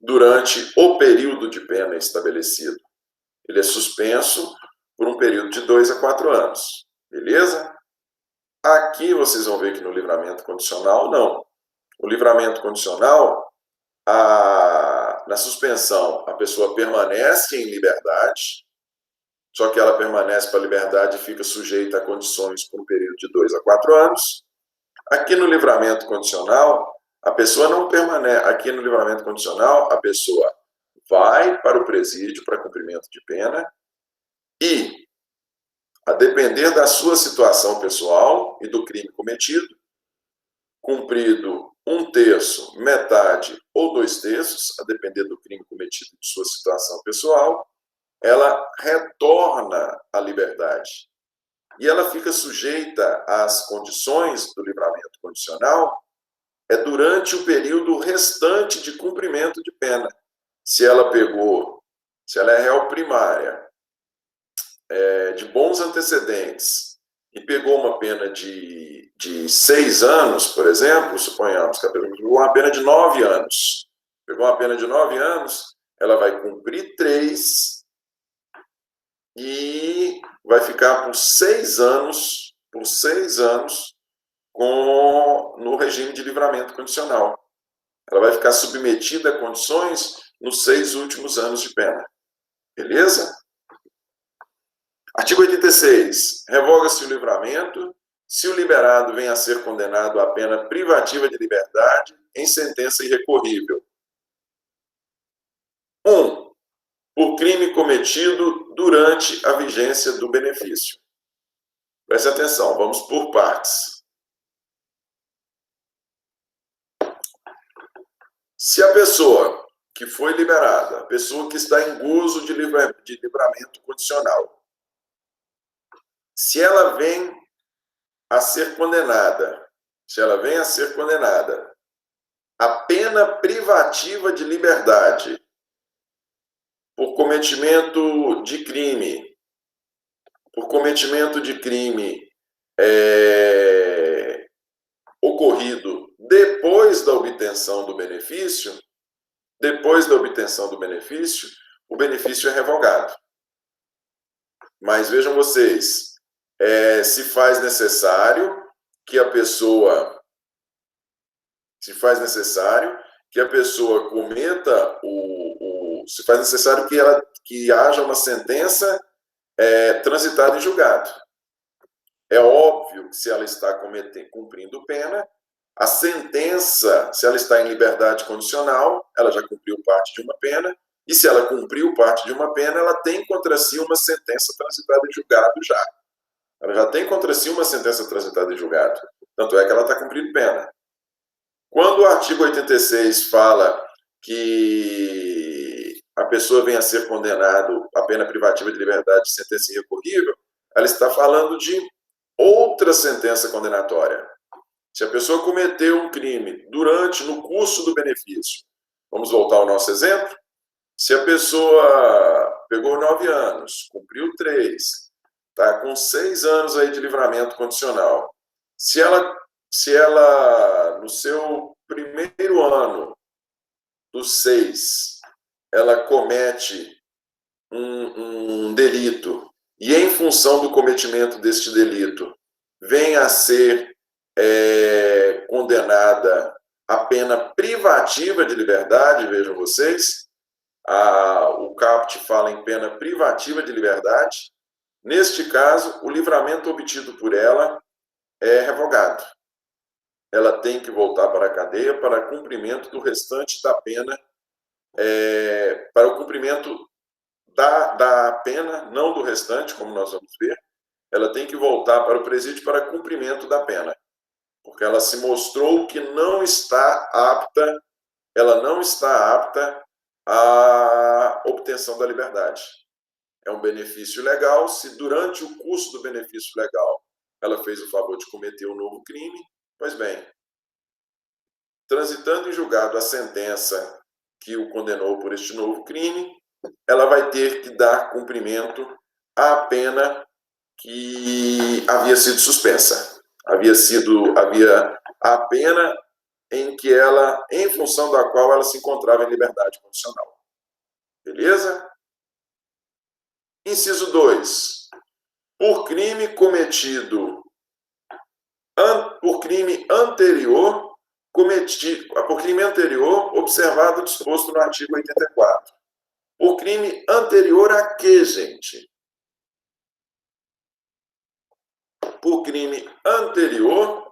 durante o período de pena estabelecido. Ele é suspenso por um período de 2 a 4 anos. Beleza? Aqui vocês vão ver que no livramento condicional, não. O livramento condicional, na suspensão, a pessoa permanece em liberdade, só que ela permanece para a liberdade e fica sujeita a condições por um período de 2 a 4 anos. Aqui no livramento condicional, a pessoa não permanece. Aqui no livramento condicional, a pessoa vai para o presídio para cumprimento de pena e, a depender da sua situação pessoal e do crime cometido, cumprido 1/3, metade ou 2/3, a depender do crime cometido e de sua situação pessoal, ela retorna à liberdade. E ela fica sujeita às condições do livramento condicional durante o período restante de cumprimento de pena. Se ela é réu primária, de bons antecedentes, e pegou uma pena de 6 anos, por exemplo, suponhamos que ela pegou uma pena de 9 anos. Pegou uma pena de 9 anos, ela vai cumprir 3 e vai ficar por 6 anos, no regime de livramento condicional. Ela vai ficar submetida a condições nos 6 últimos anos de pena. Beleza? Artigo 86. Revoga-se o livramento se o liberado vem a ser condenado à pena privativa de liberdade em sentença irrecorrível. 1. Por crime cometido durante a vigência do benefício. Preste atenção, vamos por partes. Se a pessoa que foi liberada, a pessoa que está em gozo de livramento condicional, se ela vem a ser condenada, a pena privativa de liberdade por cometimento de crime, ocorrido depois da obtenção do benefício, o benefício é revogado. Mas vejam vocês, se faz necessário que a pessoa cometa se faz necessário que haja uma sentença transitada em julgado. É óbvio que se ela está cumprindo pena, a sentença, se ela está em liberdade condicional, ela já cumpriu parte de uma pena, e se ela cumpriu parte de uma pena, ela tem contra si uma sentença transitada em julgado já. Ela já tem contra si uma sentença transitada em julgado. Tanto é que ela está cumprindo pena. Quando o artigo 86 fala que a pessoa venha a ser condenado à pena privativa de liberdade de sentença irrecorrível, ela está falando de outra sentença condenatória. Se a pessoa cometeu um crime no curso do benefício, vamos voltar ao nosso exemplo, se a pessoa pegou 9 anos, cumpriu 3, está com 6 anos aí de livramento condicional, se ela no seu primeiro ano dos 6, ela comete um delito, e em função do cometimento deste delito, vem a ser condenada à pena privativa de liberdade, vejam vocês, o caput fala em pena privativa de liberdade. Neste caso, o livramento obtido por ela é revogado. Ela tem que voltar para a cadeia para cumprimento do restante da pena, para o cumprimento da pena, não do restante, como nós vamos ver. Ela tem que voltar para o presídio para cumprimento da pena, porque ela se mostrou que ela não está apta à obtenção da liberdade. é um benefício legal, se durante o curso do benefício legal ela fez o favor de cometer um novo crime, pois bem, transitando em julgado a sentença que o condenou por este novo crime, ela vai ter que dar cumprimento à pena que havia sido suspensa. Havia a pena em que ela, em função da qual ela se encontrava em liberdade condicional. Beleza? Inciso 2. Por crime cometido, por crime anterior, observado o disposto no artigo 84. Por crime anterior a quê, gente? Por crime anterior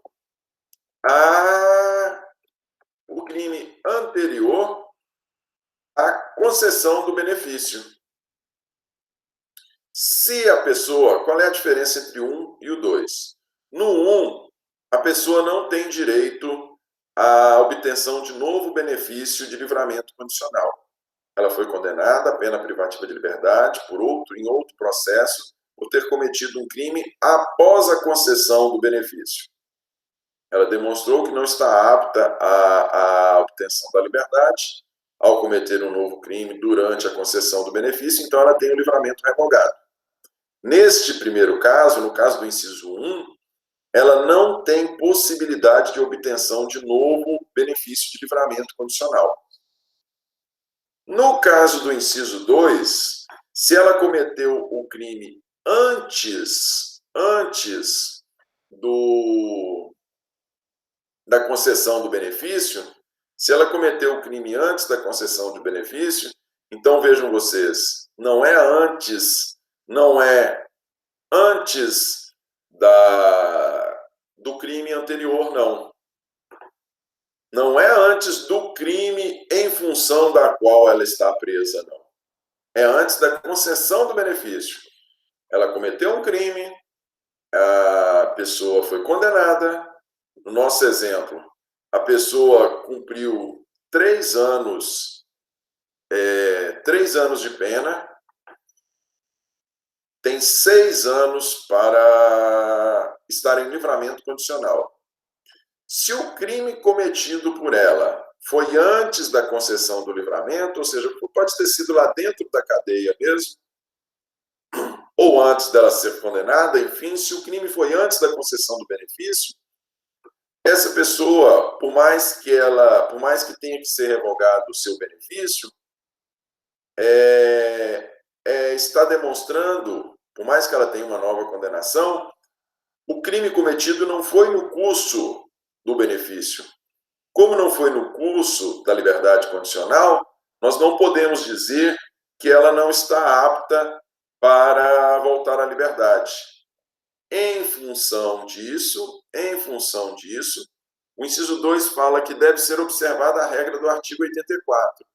à concessão do benefício. Se a pessoa, qual é a diferença entre o 1 e o 2? No 1, a pessoa não tem direito à obtenção de novo benefício de livramento condicional. Ela foi condenada à pena privativa de liberdade em outro processo, por ter cometido um crime após a concessão do benefício. Ela demonstrou que não está apta à obtenção da liberdade ao cometer um novo crime durante a concessão do benefício, então ela tem o livramento revogado. Neste primeiro caso, no caso do inciso 1, ela não tem possibilidade de obtenção de novo benefício de livramento condicional. No caso do inciso 2, se ela cometeu o crime antes da concessão do benefício, se ela cometeu o crime antes da concessão do benefício, então vejam vocês, não é antes do crime anterior, não. Não é antes do crime em função da qual ela está presa, não. É antes da concessão do benefício. Ela cometeu um crime, a pessoa foi condenada. No nosso exemplo, a pessoa cumpriu 3 anos de pena, tem 6 anos para estar em livramento condicional. Se o crime cometido por ela foi antes da concessão do livramento, ou seja, pode ter sido lá dentro da cadeia mesmo, ou antes dela ser condenada, enfim, se o crime foi antes da concessão do benefício, essa pessoa, por mais que tenha que ser revogado o seu benefício, está demonstrando, por mais que ela tenha uma nova condenação, o crime cometido não foi no curso do benefício. Como não foi no curso da liberdade condicional, nós não podemos dizer que ela não está apta para voltar à liberdade. Em função disso, o inciso 2 fala que deve ser observada a regra do artigo 84.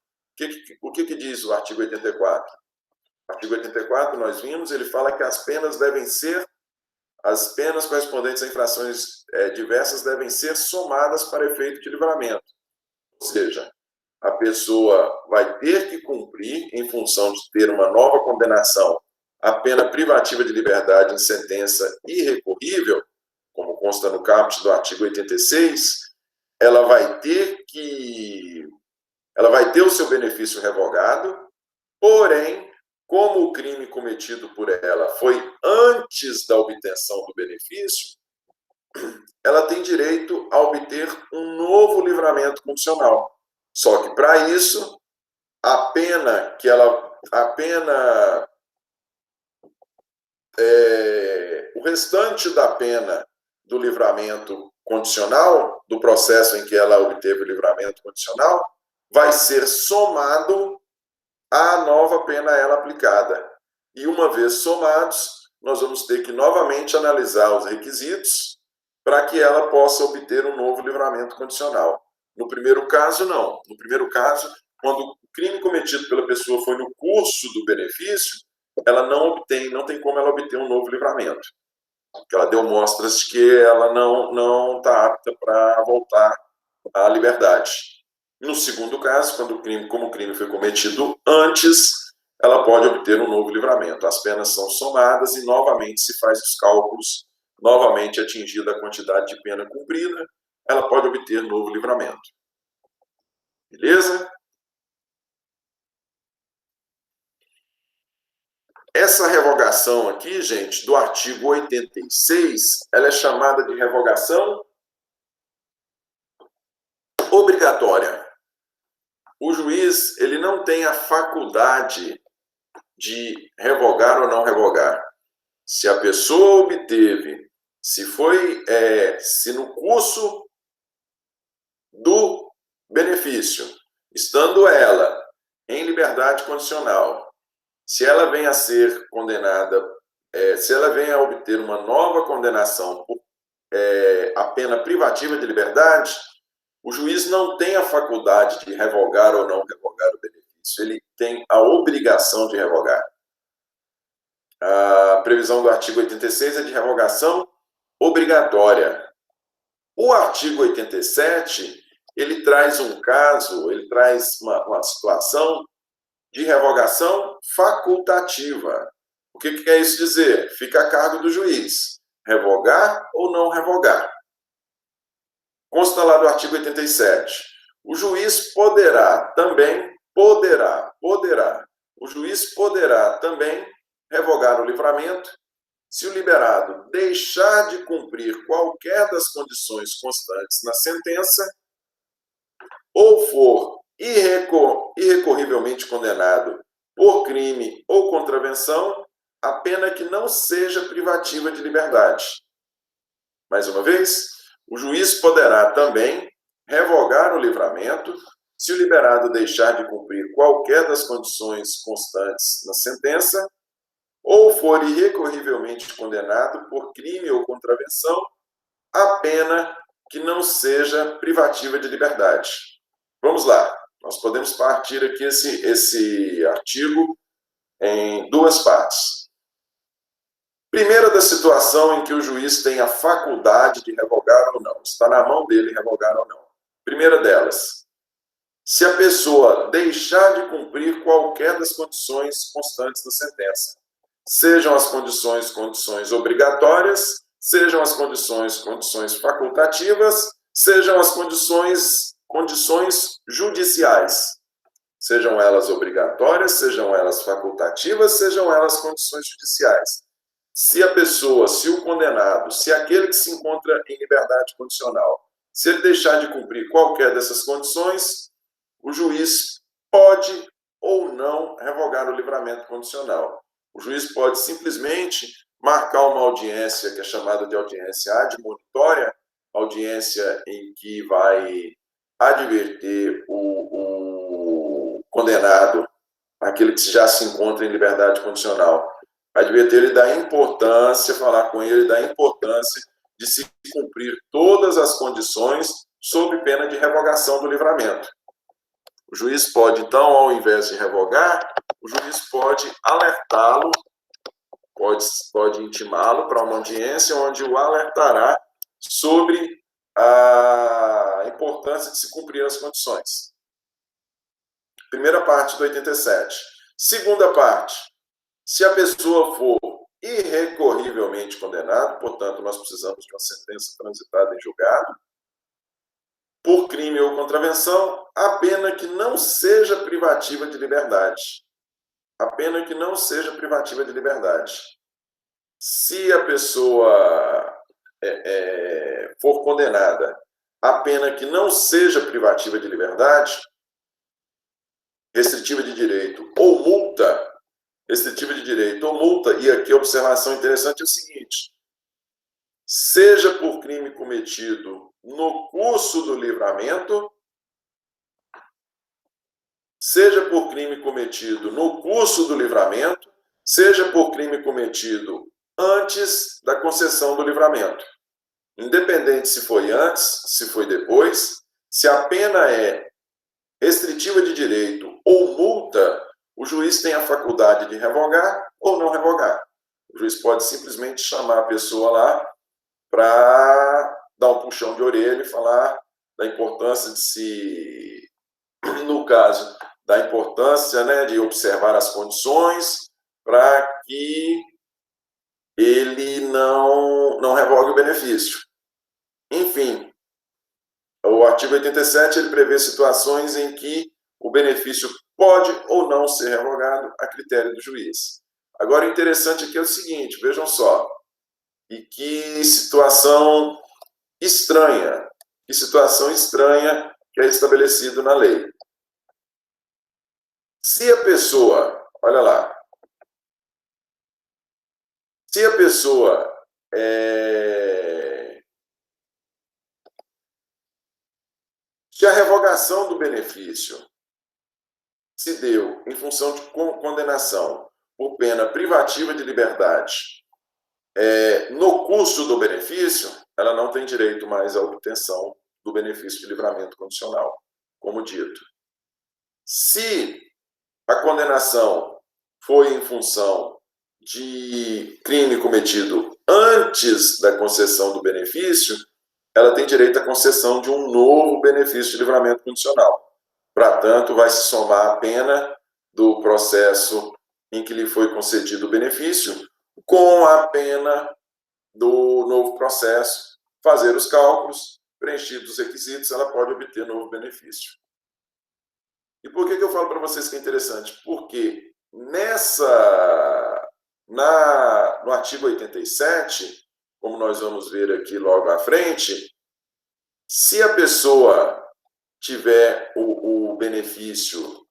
O que diz o artigo 84? O artigo 84, nós vimos, ele fala que as penas correspondentes a infrações diversas devem ser somadas para efeito de livramento. Ou seja, a pessoa vai ter que cumprir, em função de ter uma nova condenação, a pena privativa de liberdade em sentença irrecorrível, como consta no caput do artigo 86, ela vai ter o seu benefício revogado, porém, como o crime cometido por ela foi antes da obtenção do benefício, ela tem direito a obter um novo livramento condicional. Só que, para isso, o restante da pena do livramento condicional, do processo em que ela obteve o livramento condicional, vai ser somado à nova pena a ela aplicada. E uma vez somados, nós vamos ter que novamente analisar os requisitos para que ela possa obter um novo livramento condicional. No primeiro caso, não. No primeiro caso, quando o crime cometido pela pessoa foi no curso do benefício, ela não tem como ela obter um novo livramento. Porque ela deu mostras de que ela não está apta para voltar à liberdade. No segundo caso, como o crime foi cometido antes, ela pode obter um novo livramento. As penas são somadas e novamente se faz os cálculos, novamente atingida a quantidade de pena cumprida, ela pode obter novo livramento. Beleza? Essa revogação aqui, gente, do artigo 86, ela é chamada de revogação obrigatória. O juiz, ele não tem a faculdade de revogar ou não revogar. Se a pessoa obteve, se no curso do benefício, estando ela em liberdade condicional, se ela vem a ser condenada, se ela vem a obter uma nova condenação por a pena privativa de liberdade, o juiz não tem a faculdade de revogar ou não revogar o benefício, ele tem a obrigação de revogar. A previsão do artigo 86 é de revogação obrigatória. O artigo 87, ele traz um caso, ele traz uma situação de revogação facultativa. O que quer isso dizer? Fica a cargo do juiz, revogar ou não revogar. Consta lá do artigo 87. O juiz poderá também, o juiz poderá também revogar o livramento se o liberado deixar de cumprir qualquer das condições constantes na sentença ou for irrecorrivelmente condenado por crime ou contravenção, a pena que não seja privativa de liberdade. Mais uma vez, o juiz poderá também revogar o livramento se o liberado deixar de cumprir qualquer das condições constantes na sentença ou for irrecorrivelmente condenado por crime ou contravenção, a pena que não seja privativa de liberdade. Vamos lá, nós podemos partir aqui esse artigo em duas partes. Primeira da situação em que o juiz tem a faculdade de revogar ou não, está na mão dele revogar ou não. Primeira delas, se a pessoa deixar de cumprir qualquer das condições constantes da sentença, sejam as condições obrigatórias, sejam as condições facultativas, sejam as condições judiciais, sejam elas obrigatórias, sejam elas facultativas, sejam elas condições judiciais. Se a pessoa, se o condenado, se aquele que se encontra em liberdade condicional, se ele deixar de cumprir qualquer dessas condições, o juiz pode ou não revogar o livramento condicional. O juiz pode simplesmente marcar uma audiência, que é chamada de audiência admonitória, audiência em que vai advertir o condenado, aquele que já se encontra em liberdade condicional, advertir ele da importância, falar com ele da importância de se cumprir todas as condições sob pena de revogação do livramento. O juiz pode, então, ao invés de revogar, o juiz pode alertá-lo, pode intimá-lo para uma audiência onde o alertará sobre a importância de se cumprir as condições. Primeira parte do 87. Segunda parte. Se a pessoa for irrecorrivelmente condenada, portanto, nós precisamos de uma sentença transitada em julgado, por crime ou contravenção, a pena que não seja privativa de liberdade. A pena que não seja privativa de liberdade. Se a pessoa for condenada a pena que não seja privativa de liberdade, restritiva de direito ou multa, e aqui a observação interessante é o seguinte: seja por crime cometido no curso do livramento, seja por crime cometido no curso do livramento, seja por crime cometido antes da concessão do livramento. Independente se foi antes, se foi depois, se a pena é restritiva de direito ou multa, o juiz tem a faculdade de revogar ou não revogar. O juiz pode simplesmente chamar a pessoa lá para dar um puxão de orelha e falar da importância de se, no caso da importância, né, de observar as condições para que ele não revogue o benefício. Enfim, o artigo 87 ele prevê situações em que o benefício pode ou não ser revogado a critério do juiz. Agora, o interessante aqui é o seguinte, vejam só, e que situação estranha que é estabelecido na lei. Se a pessoa, olha lá, se a pessoa se a revogação do benefício se deu em função de condenação por pena privativa de liberdade no curso do benefício, ela não tem direito mais à obtenção do benefício de livramento condicional, como dito. Se a condenação foi em função de crime cometido antes da concessão do benefício, ela tem direito à concessão de um novo benefício de livramento condicional. Portanto, vai se somar a pena do processo em que lhe foi concedido o benefício com a pena do novo processo, fazer os cálculos, preenchidos os requisitos, ela pode obter novo benefício. E por que eu falo para vocês que é interessante? Porque no artigo 87, como nós vamos ver aqui logo à frente, se a pessoa tiver o benefício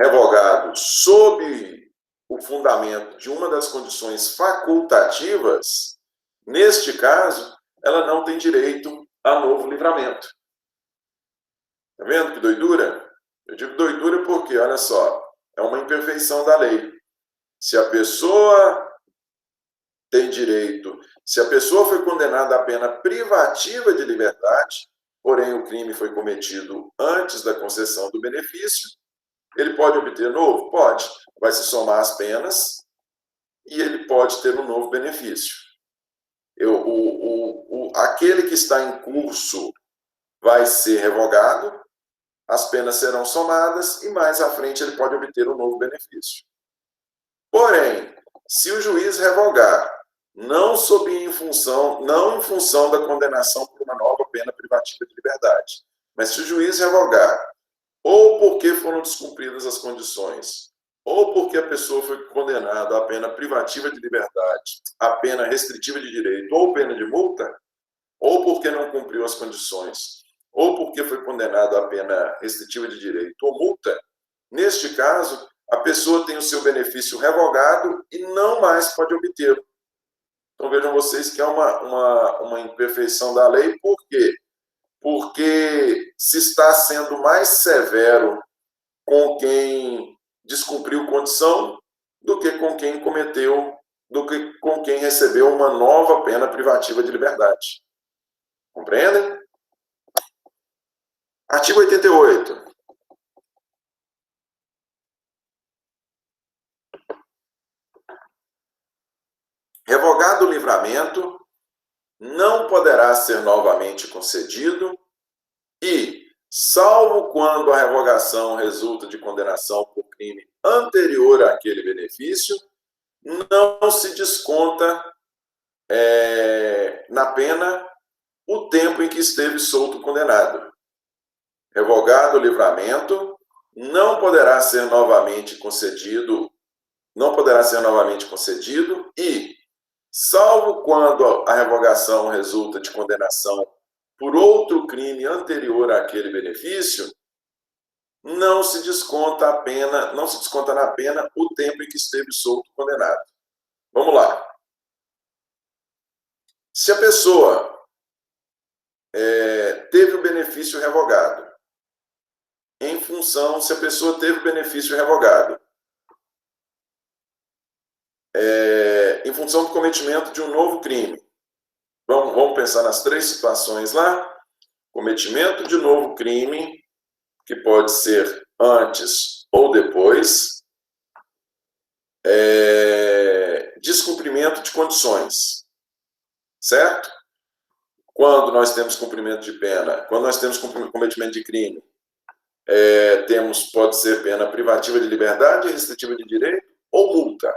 revogado sob o fundamento de uma das condições facultativas, neste caso, ela não tem direito a novo livramento. Tá vendo que doidura? Eu digo doidura porque, olha só, é uma imperfeição da lei. Se a pessoa tem direito, se a pessoa foi condenada a pena privativa de liberdade, porém o crime foi cometido antes da concessão do benefício, ele pode obter novo? Pode. Vai se somar as penas e ele pode ter um novo benefício. Aquele que está em curso vai ser revogado, as penas serão somadas e mais à frente ele pode obter um novo benefício. Porém, se o juiz revogar, não em função da condenação por uma nova pena privativa de liberdade, mas se o juiz revogar, ou porque foram descumpridas as condições, ou porque a pessoa foi condenada à pena privativa de liberdade, à pena restritiva de direito ou pena de multa, ou porque não cumpriu as condições, ou porque foi condenado à pena restritiva de direito ou multa, neste caso, a pessoa tem o seu benefício revogado e não mais pode obtê-lo. Então vejam vocês que é uma imperfeição da lei, por quê? Porque se está sendo mais severo com quem descumpriu condição do que com quem com quem recebeu uma nova pena privativa de liberdade. Compreendem? Artigo 88. Revogado o livramento, não poderá ser novamente concedido e, salvo quando a revogação resulta de condenação por crime anterior àquele benefício, não se desconta na pena o tempo em que esteve solto condenado. Revogado o livramento, não poderá ser novamente concedido e, salvo quando a revogação resulta de condenação por outro crime anterior àquele benefício, não se desconta na pena o tempo em que esteve solto condenado. Vamos lá. Se a pessoa teve o benefício revogado, se a pessoa teve o benefício revogado, em função do cometimento de um novo crime. Vamos pensar nas três situações lá. Cometimento de novo crime, que pode ser antes ou depois. Descumprimento de condições. Certo? Quando nós temos cumprimento de pena, quando nós temos cometimento de crime, pode ser pena privativa de liberdade, restritiva de direito ou multa.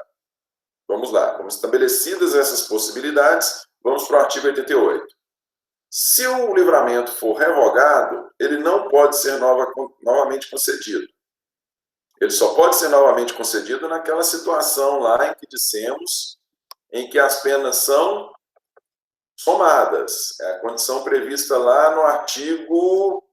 Vamos lá, como estabelecidas essas possibilidades, vamos para o artigo 88. Se o livramento for revogado, ele não pode ser novamente concedido. Ele só pode ser novamente concedido naquela situação lá em que dissemos, em que as penas são somadas. É a condição prevista lá no artigo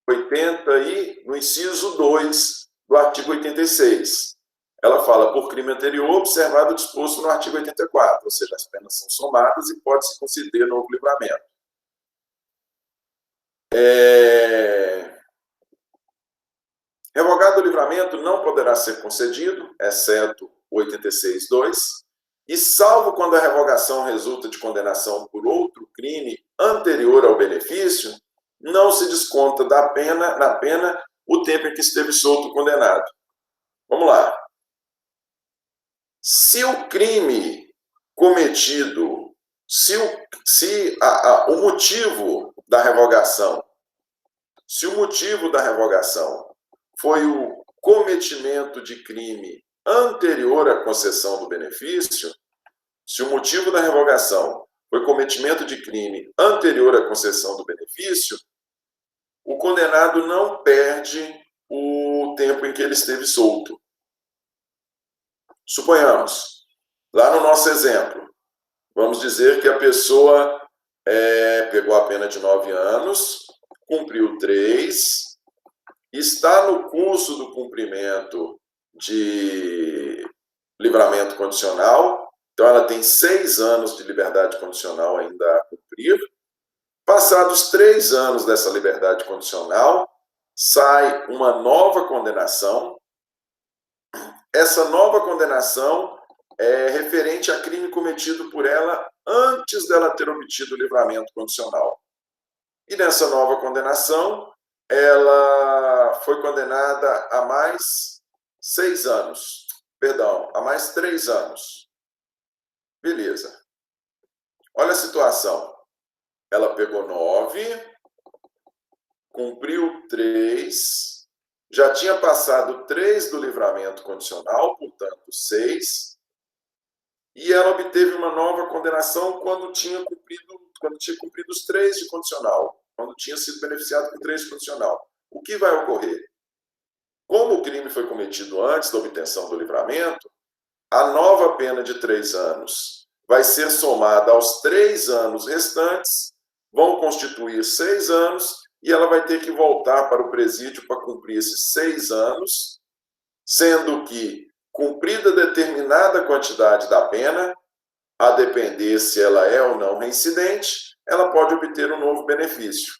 80 e no inciso 2 do artigo 86. Ela fala por crime anterior observado o disposto no artigo 84, ou seja, as penas são somadas e pode-se conceder novo livramento. Revogado o livramento não poderá ser concedido, exceto o 86.2, e salvo quando a revogação resulta de condenação por outro crime anterior ao benefício, não se desconta na pena o tempo em que esteve solto o condenado. Vamos lá. Se o crime cometido, o motivo da revogação, foi o cometimento de crime anterior à concessão do benefício, se o motivo da revogação foi cometimento de crime anterior à concessão do benefício, o condenado não perde o tempo em que ele esteve solto. Suponhamos, lá no nosso exemplo, vamos dizer que a pessoa pegou a pena de 9 anos, cumpriu 3, está no curso do cumprimento de livramento condicional, então ela tem 6 anos de liberdade condicional ainda a cumprir. Passados 3 anos dessa liberdade condicional, sai uma nova condenação. Essa nova condenação é referente a crime cometido por ela antes dela ter obtido o livramento condicional. E nessa nova condenação, ela foi condenada a mais 6 anos. Perdão, a mais 3 anos. Beleza. Olha a situação. Ela pegou 9, cumpriu 3, já tinha passado 3 do livramento condicional, portanto 6, e ela obteve uma nova condenação quando tinha cumprido os 3 de condicional, quando tinha sido beneficiado com 3 de condicional. O que vai ocorrer? Como o crime foi cometido antes da obtenção do livramento, a nova pena de 3 anos vai ser somada aos 3 anos restantes, vão constituir 6 anos, e ela vai ter que voltar para o presídio para cumprir esses 6 anos, sendo que, cumprida determinada quantidade da pena, a depender se ela é ou não reincidente, ela pode obter um novo benefício.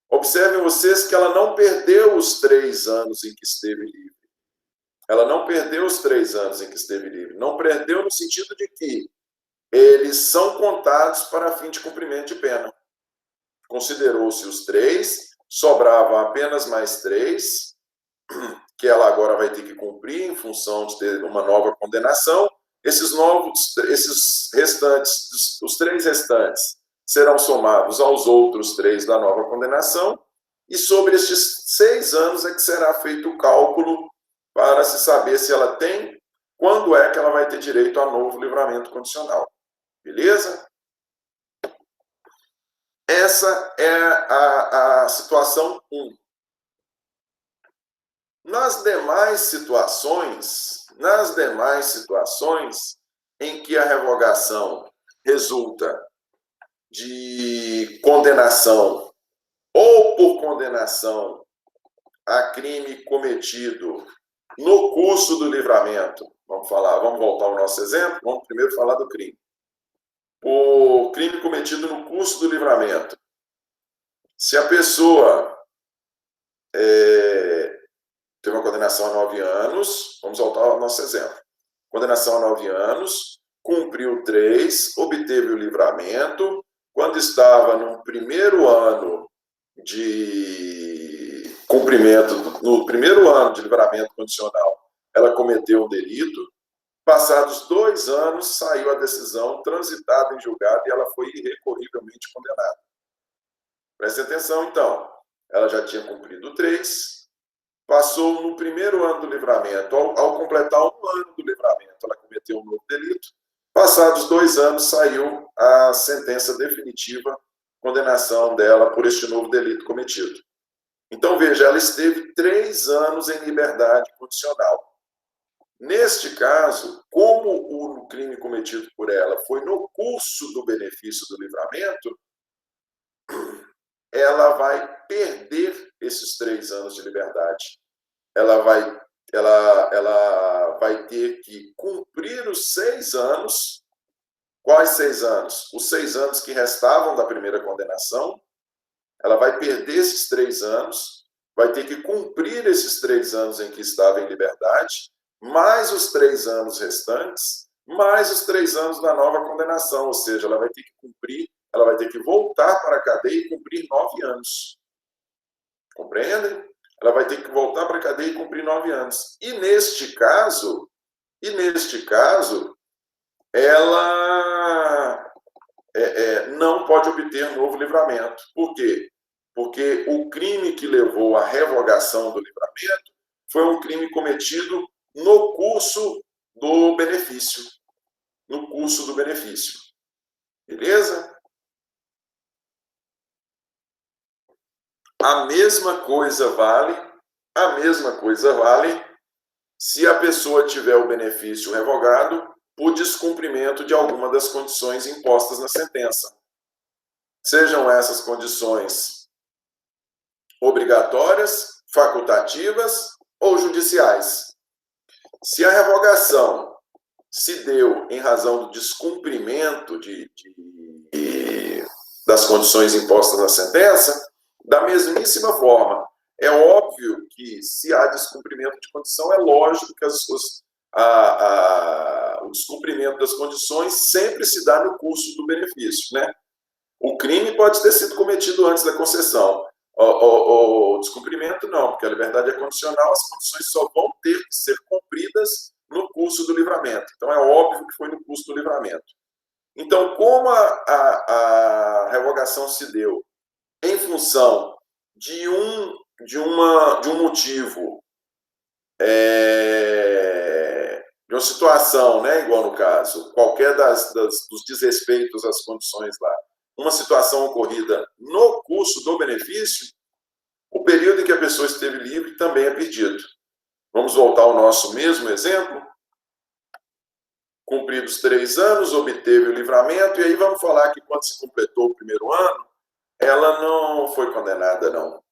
Observem vocês que ela não perdeu os 3 anos em que esteve livre. Ela não perdeu os 3 anos em que esteve livre. Não perdeu no sentido de que eles são contados para fim de cumprimento de pena. Considerou-se os 3, sobravam apenas mais 3, que ela agora vai ter que cumprir em função de ter uma nova condenação. Esses restantes, os 3 restantes, serão somados aos outros 3 da nova condenação, e sobre estes 6 anos é que será feito o cálculo para se saber se ela tem, quando é que ela vai ter direito a novo livramento condicional. Beleza? Essa é a situação 1. Nas demais situações em que a revogação resulta de condenação ou por condenação a crime cometido no curso do livramento, vamos voltar ao nosso exemplo, vamos primeiro falar do crime. O crime cometido no curso do livramento. Se a pessoa teve uma condenação a 9 anos, vamos voltar ao nosso exemplo. Condenação a 9 anos, cumpriu 3, obteve o livramento. Quando estava no primeiro ano de cumprimento, no primeiro ano de livramento condicional, ela cometeu um delito. Passados 2 anos, saiu a decisão transitada em julgado e ela foi irrecorrivelmente condenada. Preste atenção, então. ela já tinha cumprido 3, passou no primeiro ano do livramento, ao completar 1 ano do livramento, ela cometeu um novo delito. Passados 2 anos, saiu a sentença definitiva, condenação dela por este novo delito cometido. Então, veja, ela esteve 3 anos em liberdade condicional. Neste caso, como o crime cometido por ela foi no curso do benefício do livramento, ela vai perder esses 3 anos de liberdade. Ela vai ter que cumprir os 6 anos. Quais 6 anos? Os 6 anos que restavam da primeira condenação. Ela vai perder esses 3 anos, vai ter que cumprir esses 3 anos em que estava em liberdade, mais os 3 anos restantes, mais os 3 anos da nova condenação, ou seja, ela vai ter que cumprir, ela vai ter que voltar para a cadeia e cumprir 9 anos. Compreendem? Ela vai ter que voltar para a cadeia e cumprir 9 anos. E neste caso, ela não pode obter novo livramento. Por quê? Porque o crime que levou à revogação do livramento foi um crime cometido no curso do benefício. No curso do benefício. Beleza? A mesma coisa vale se a pessoa tiver o benefício revogado por descumprimento de alguma das condições impostas na sentença. Sejam essas condições obrigatórias, facultativas ou judiciais. Se a revogação se deu em razão do descumprimento das condições impostas na sentença, da mesmíssima forma, é óbvio que se há descumprimento de condição, é lógico que o descumprimento das condições sempre se dá no curso do benefício, né? O crime pode ter sido cometido antes da concessão. O descumprimento não, porque a liberdade é condicional, as condições só vão ter que ser cumpridas no curso do livramento. Então, é óbvio que foi no curso do livramento. Então, como a revogação se deu em função de um motivo, de uma situação, né, igual no caso, qualquer dos desrespeitos às condições lá, uma situação ocorrida no curso do benefício, o período em que a pessoa esteve livre também é perdido. Vamos voltar ao nosso mesmo exemplo? Cumpridos 3 anos, obteve o livramento, e aí vamos falar que quando se completou o primeiro ano, ela não foi condenada, não.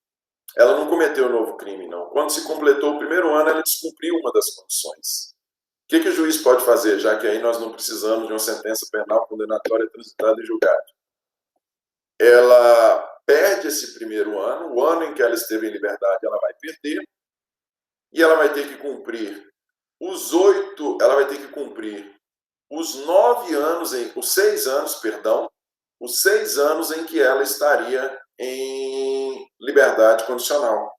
Ela não cometeu um novo crime, não. Quando se completou o primeiro ano, ela descumpriu uma das condições. O que o juiz pode fazer, já que aí nós não precisamos de uma sentença penal condenatória transitada em julgado? Ela perde esse primeiro ano, o ano em que ela esteve em liberdade, ela vai perder, e ela vai ter que cumprir os 6 anos em que ela estaria em liberdade condicional.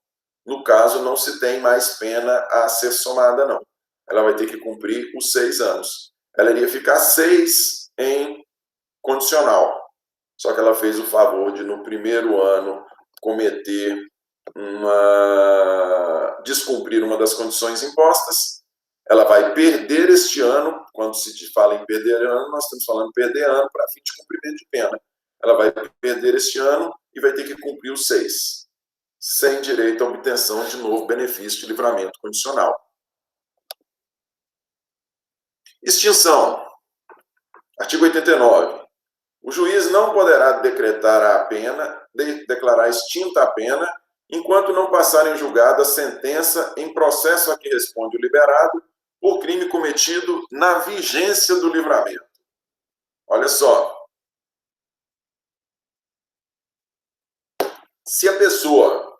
No caso, não se tem mais pena a ser somada, não. Ela vai ter que cumprir os 6 anos. Ela iria ficar 6 em condicional. Só que ela fez o favor de, no primeiro ano, descumprir uma das condições impostas. Ela vai perder este ano. Quando se fala em perder ano, nós estamos falando perder ano para fim de cumprimento de pena. Ela vai perder este ano e vai ter que cumprir os 6, sem direito à obtenção de novo benefício de livramento condicional. Extinção. Artigo 89. O juiz não poderá decretar declarar extinta a pena, enquanto não passar em julgado a sentença em processo a que responde o liberado por crime cometido na vigência do livramento. Olha só. Se a pessoa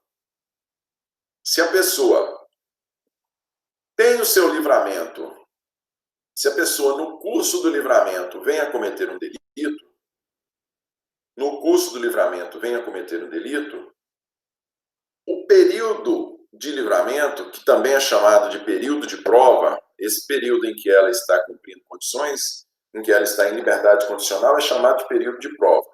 tem o seu livramento, se a pessoa no curso do livramento vem a cometer um delito, o período de livramento, que também é chamado de período de prova, esse período em que ela está cumprindo condições, em que ela está em liberdade condicional, é chamado de período de prova.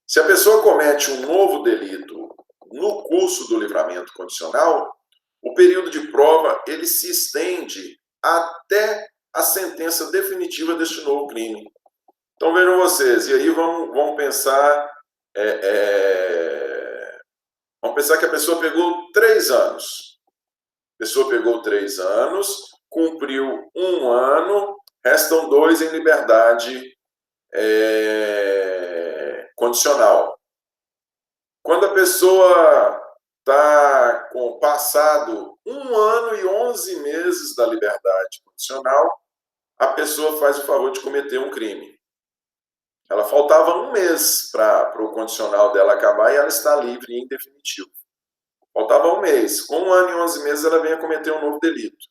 Se a pessoa comete um novo delito no curso do livramento condicional, o período de prova ele se estende até a sentença definitiva deste novo crime. Então vejam vocês, e aí vamos pensar, vamos pensar que a pessoa pegou 3 anos. A pessoa pegou 3 anos, cumpriu 1 ano, restam 2 em liberdade condicional. Quando a pessoa está com passado 1 ano e 11 meses da liberdade condicional, a pessoa faz o favor de cometer um crime. Ela faltava 1 mês para o condicional dela acabar e ela está livre em definitivo. Faltava 1 mês. Com 1 ano e 11 meses ela vem a cometer um novo delito.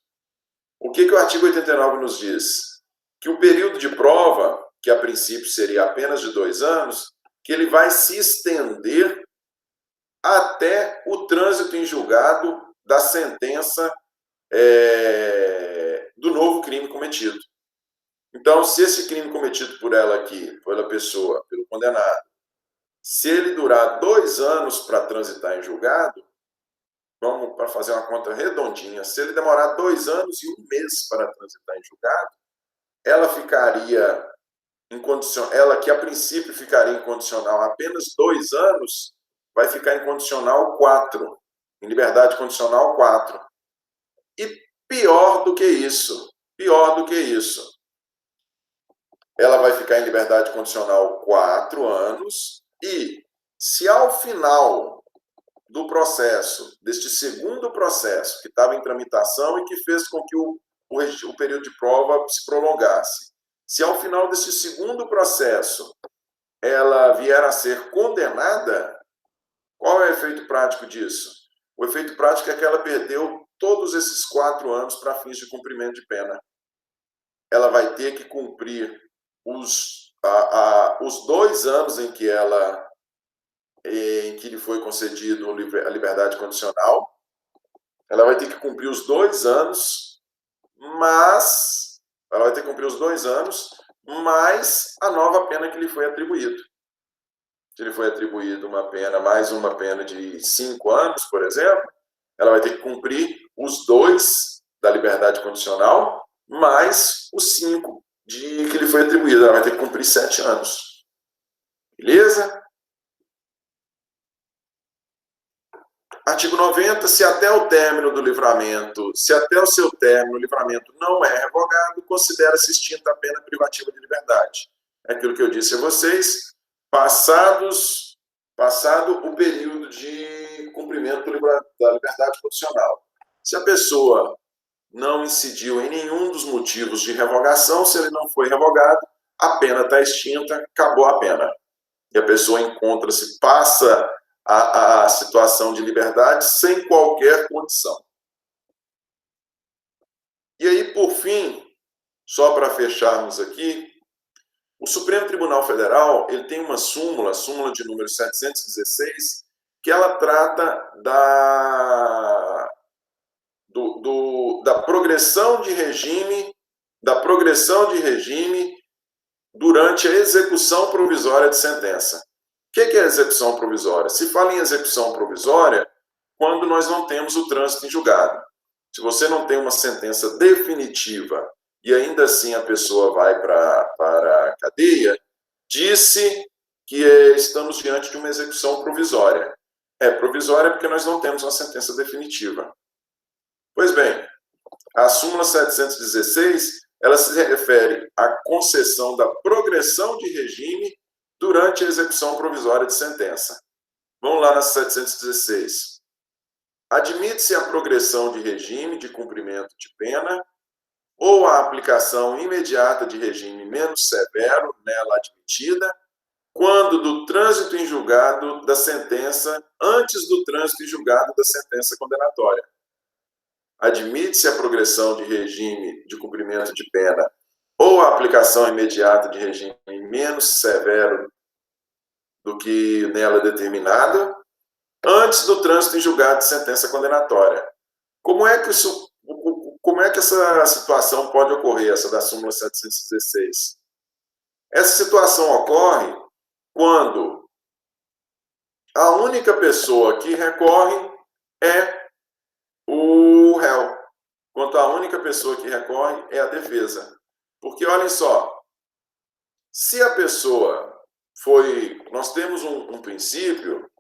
O que o artigo 89 nos diz? Que o período de prova, que a princípio seria apenas de 2 anos, que ele vai se estender até o trânsito em julgado da sentença do novo crime cometido. Então, se esse crime cometido por ela aqui, pela pessoa, pelo condenado, se ele durar 2 anos para transitar em julgado, vamos para fazer uma conta redondinha, se ele demorar 2 anos e 1 mês para transitar em julgado, ela ficaria em condição, ela que a princípio ficaria em condicional apenas 2 anos, vai ficar em condicional 4, em liberdade condicional 4. E pior do que isso, ela vai ficar em liberdade condicional 4 anos e, se ao final do processo, deste segundo processo, que estava em tramitação e que fez com que o período de prova se prolongasse, se ao final desse segundo processo ela vier a ser condenada, qual é o efeito prático disso? O efeito prático é que ela perdeu todos esses 4 anos para fins de cumprimento de pena. Ela vai ter que cumprir os 2 anos em que lhe foi concedido a liberdade condicional. Ela vai ter que cumprir os 2 anos, mais a nova pena que lhe foi atribuído. Se lhe foi atribuído mais uma pena de 5 anos, por exemplo, ela vai ter que cumprir os 2 da liberdade condicional, mais os 5 que lhe foi atribuído. Ela vai ter que cumprir 7 anos. Beleza? Artigo 90, se até o término do livramento, o livramento não é revogado, considera-se extinta a pena privativa de liberdade. É aquilo que eu disse a vocês, passado o período de cumprimento da liberdade condicional. Se a pessoa não incidiu em nenhum dos motivos de revogação, se ele não foi revogado, a pena está extinta, acabou a pena. E a pessoa passa a situação de liberdade sem qualquer condição. E aí, por fim, só para fecharmos aqui, o Supremo Tribunal Federal ele tem uma súmula de número 716, que ela trata da progressão de regime, durante a execução provisória de sentença. O que é a execução provisória? Se fala em execução provisória quando nós não temos o trânsito em julgado. Se você não tem uma sentença definitiva e ainda assim a pessoa vai para a cadeia, disse que estamos diante de uma execução provisória. É provisória porque nós não temos uma sentença definitiva. Pois bem, a súmula 716, ela se refere à concessão da progressão de regime durante a execução provisória de sentença. Vamos lá na 716. Admite-se a progressão de regime de cumprimento de pena ou a aplicação imediata de regime menos severo nela admitida, quando do trânsito em julgado da sentença, antes do trânsito em julgado da sentença condenatória. Admite-se a progressão de regime de cumprimento de pena ou a aplicação imediata de regime menos severo do que nela determinado, antes do trânsito em julgado de sentença condenatória. Como é que essa situação pode ocorrer, essa da súmula 716? Essa situação ocorre quando a única pessoa que recorre é o réu. Quanto a única pessoa que recorre é a defesa. Porque, olhem só, se a pessoa foi... Nós temos um princípio,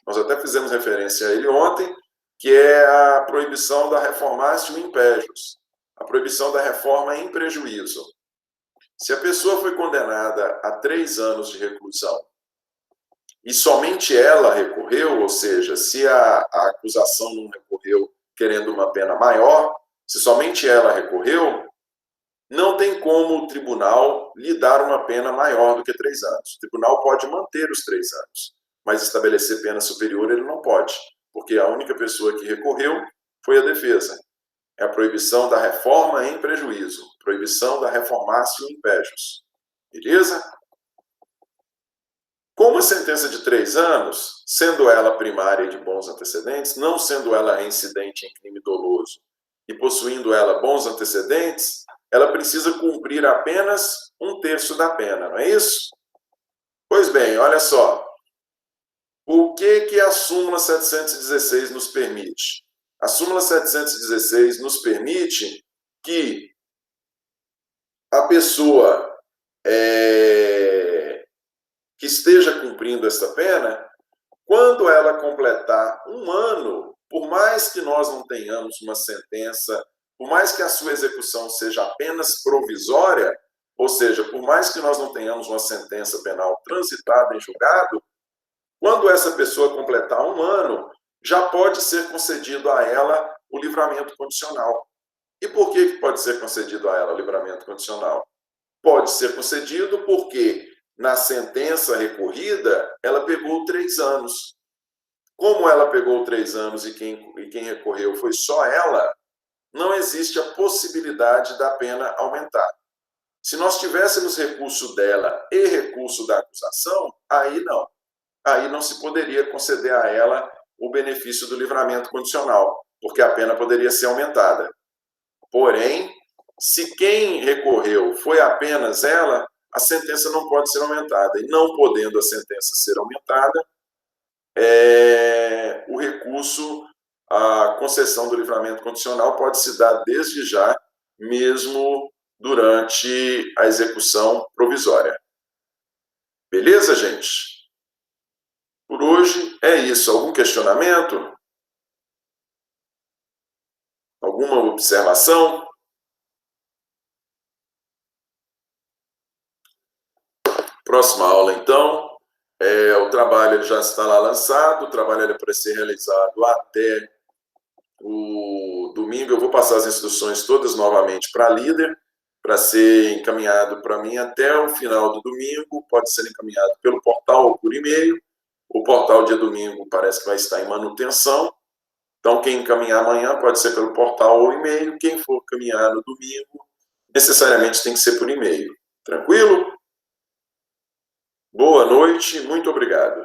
nós até fizemos referência a ele ontem, que é a proibição da reformatio in pejus, a proibição da reforma em prejuízo. Se a pessoa foi condenada a 3 anos de reclusão e somente ela recorreu, ou seja, se a acusação não recorreu querendo uma pena maior, se somente ela recorreu, não tem como o tribunal lhe dar uma pena maior do que 3 anos. O tribunal pode manter os 3 anos, mas estabelecer pena superior ele não pode, porque a única pessoa que recorreu foi a defesa. É a proibição da reforma em prejuízo, proibição da reformatio in pejus. Beleza? Como a sentença de 3 anos, sendo ela primária e de bons antecedentes, não sendo ela reincidente em crime doloso e possuindo ela bons antecedentes, ela precisa cumprir apenas 1/3 da pena, não é isso? Pois bem, olha só. O que a súmula 716 nos permite? A súmula 716 nos permite que a pessoa que esteja cumprindo essa pena, quando ela completar 1 ano, por mais que nós não tenhamos uma sentença, por mais que a sua execução seja apenas provisória, ou seja, por mais que nós não tenhamos uma sentença penal transitada em julgado, quando essa pessoa completar 1 ano, já pode ser concedido a ela o livramento condicional. E por que pode ser concedido a ela o livramento condicional? Pode ser concedido porque na sentença recorrida, ela pegou 3 anos. Como ela pegou 3 anos e quem recorreu foi só ela, não existe a possibilidade da pena aumentar. Se nós tivéssemos recurso dela e recurso da acusação, aí não se poderia conceder a ela o benefício do livramento condicional, porque a pena poderia ser aumentada. Porém, se quem recorreu foi apenas ela, a sentença não pode ser aumentada. E não podendo a sentença ser aumentada, o recurso à concessão do livramento condicional pode se dar desde já, mesmo durante a execução provisória. Beleza, gente? Por hoje é isso. Algum questionamento? Alguma observação? Próxima aula, então. O trabalho já está lá lançado, o trabalho é para ser realizado até o domingo. Eu vou passar as instruções todas novamente para a líder, para ser encaminhado para mim até o final do domingo. Pode ser encaminhado pelo portal ou por e-mail. O portal dia domingo parece que vai estar em manutenção. Então, quem encaminhar amanhã pode ser pelo portal ou e-mail. Quem for encaminhar no domingo, necessariamente tem que ser por e-mail. Tranquilo? Boa noite, muito obrigado.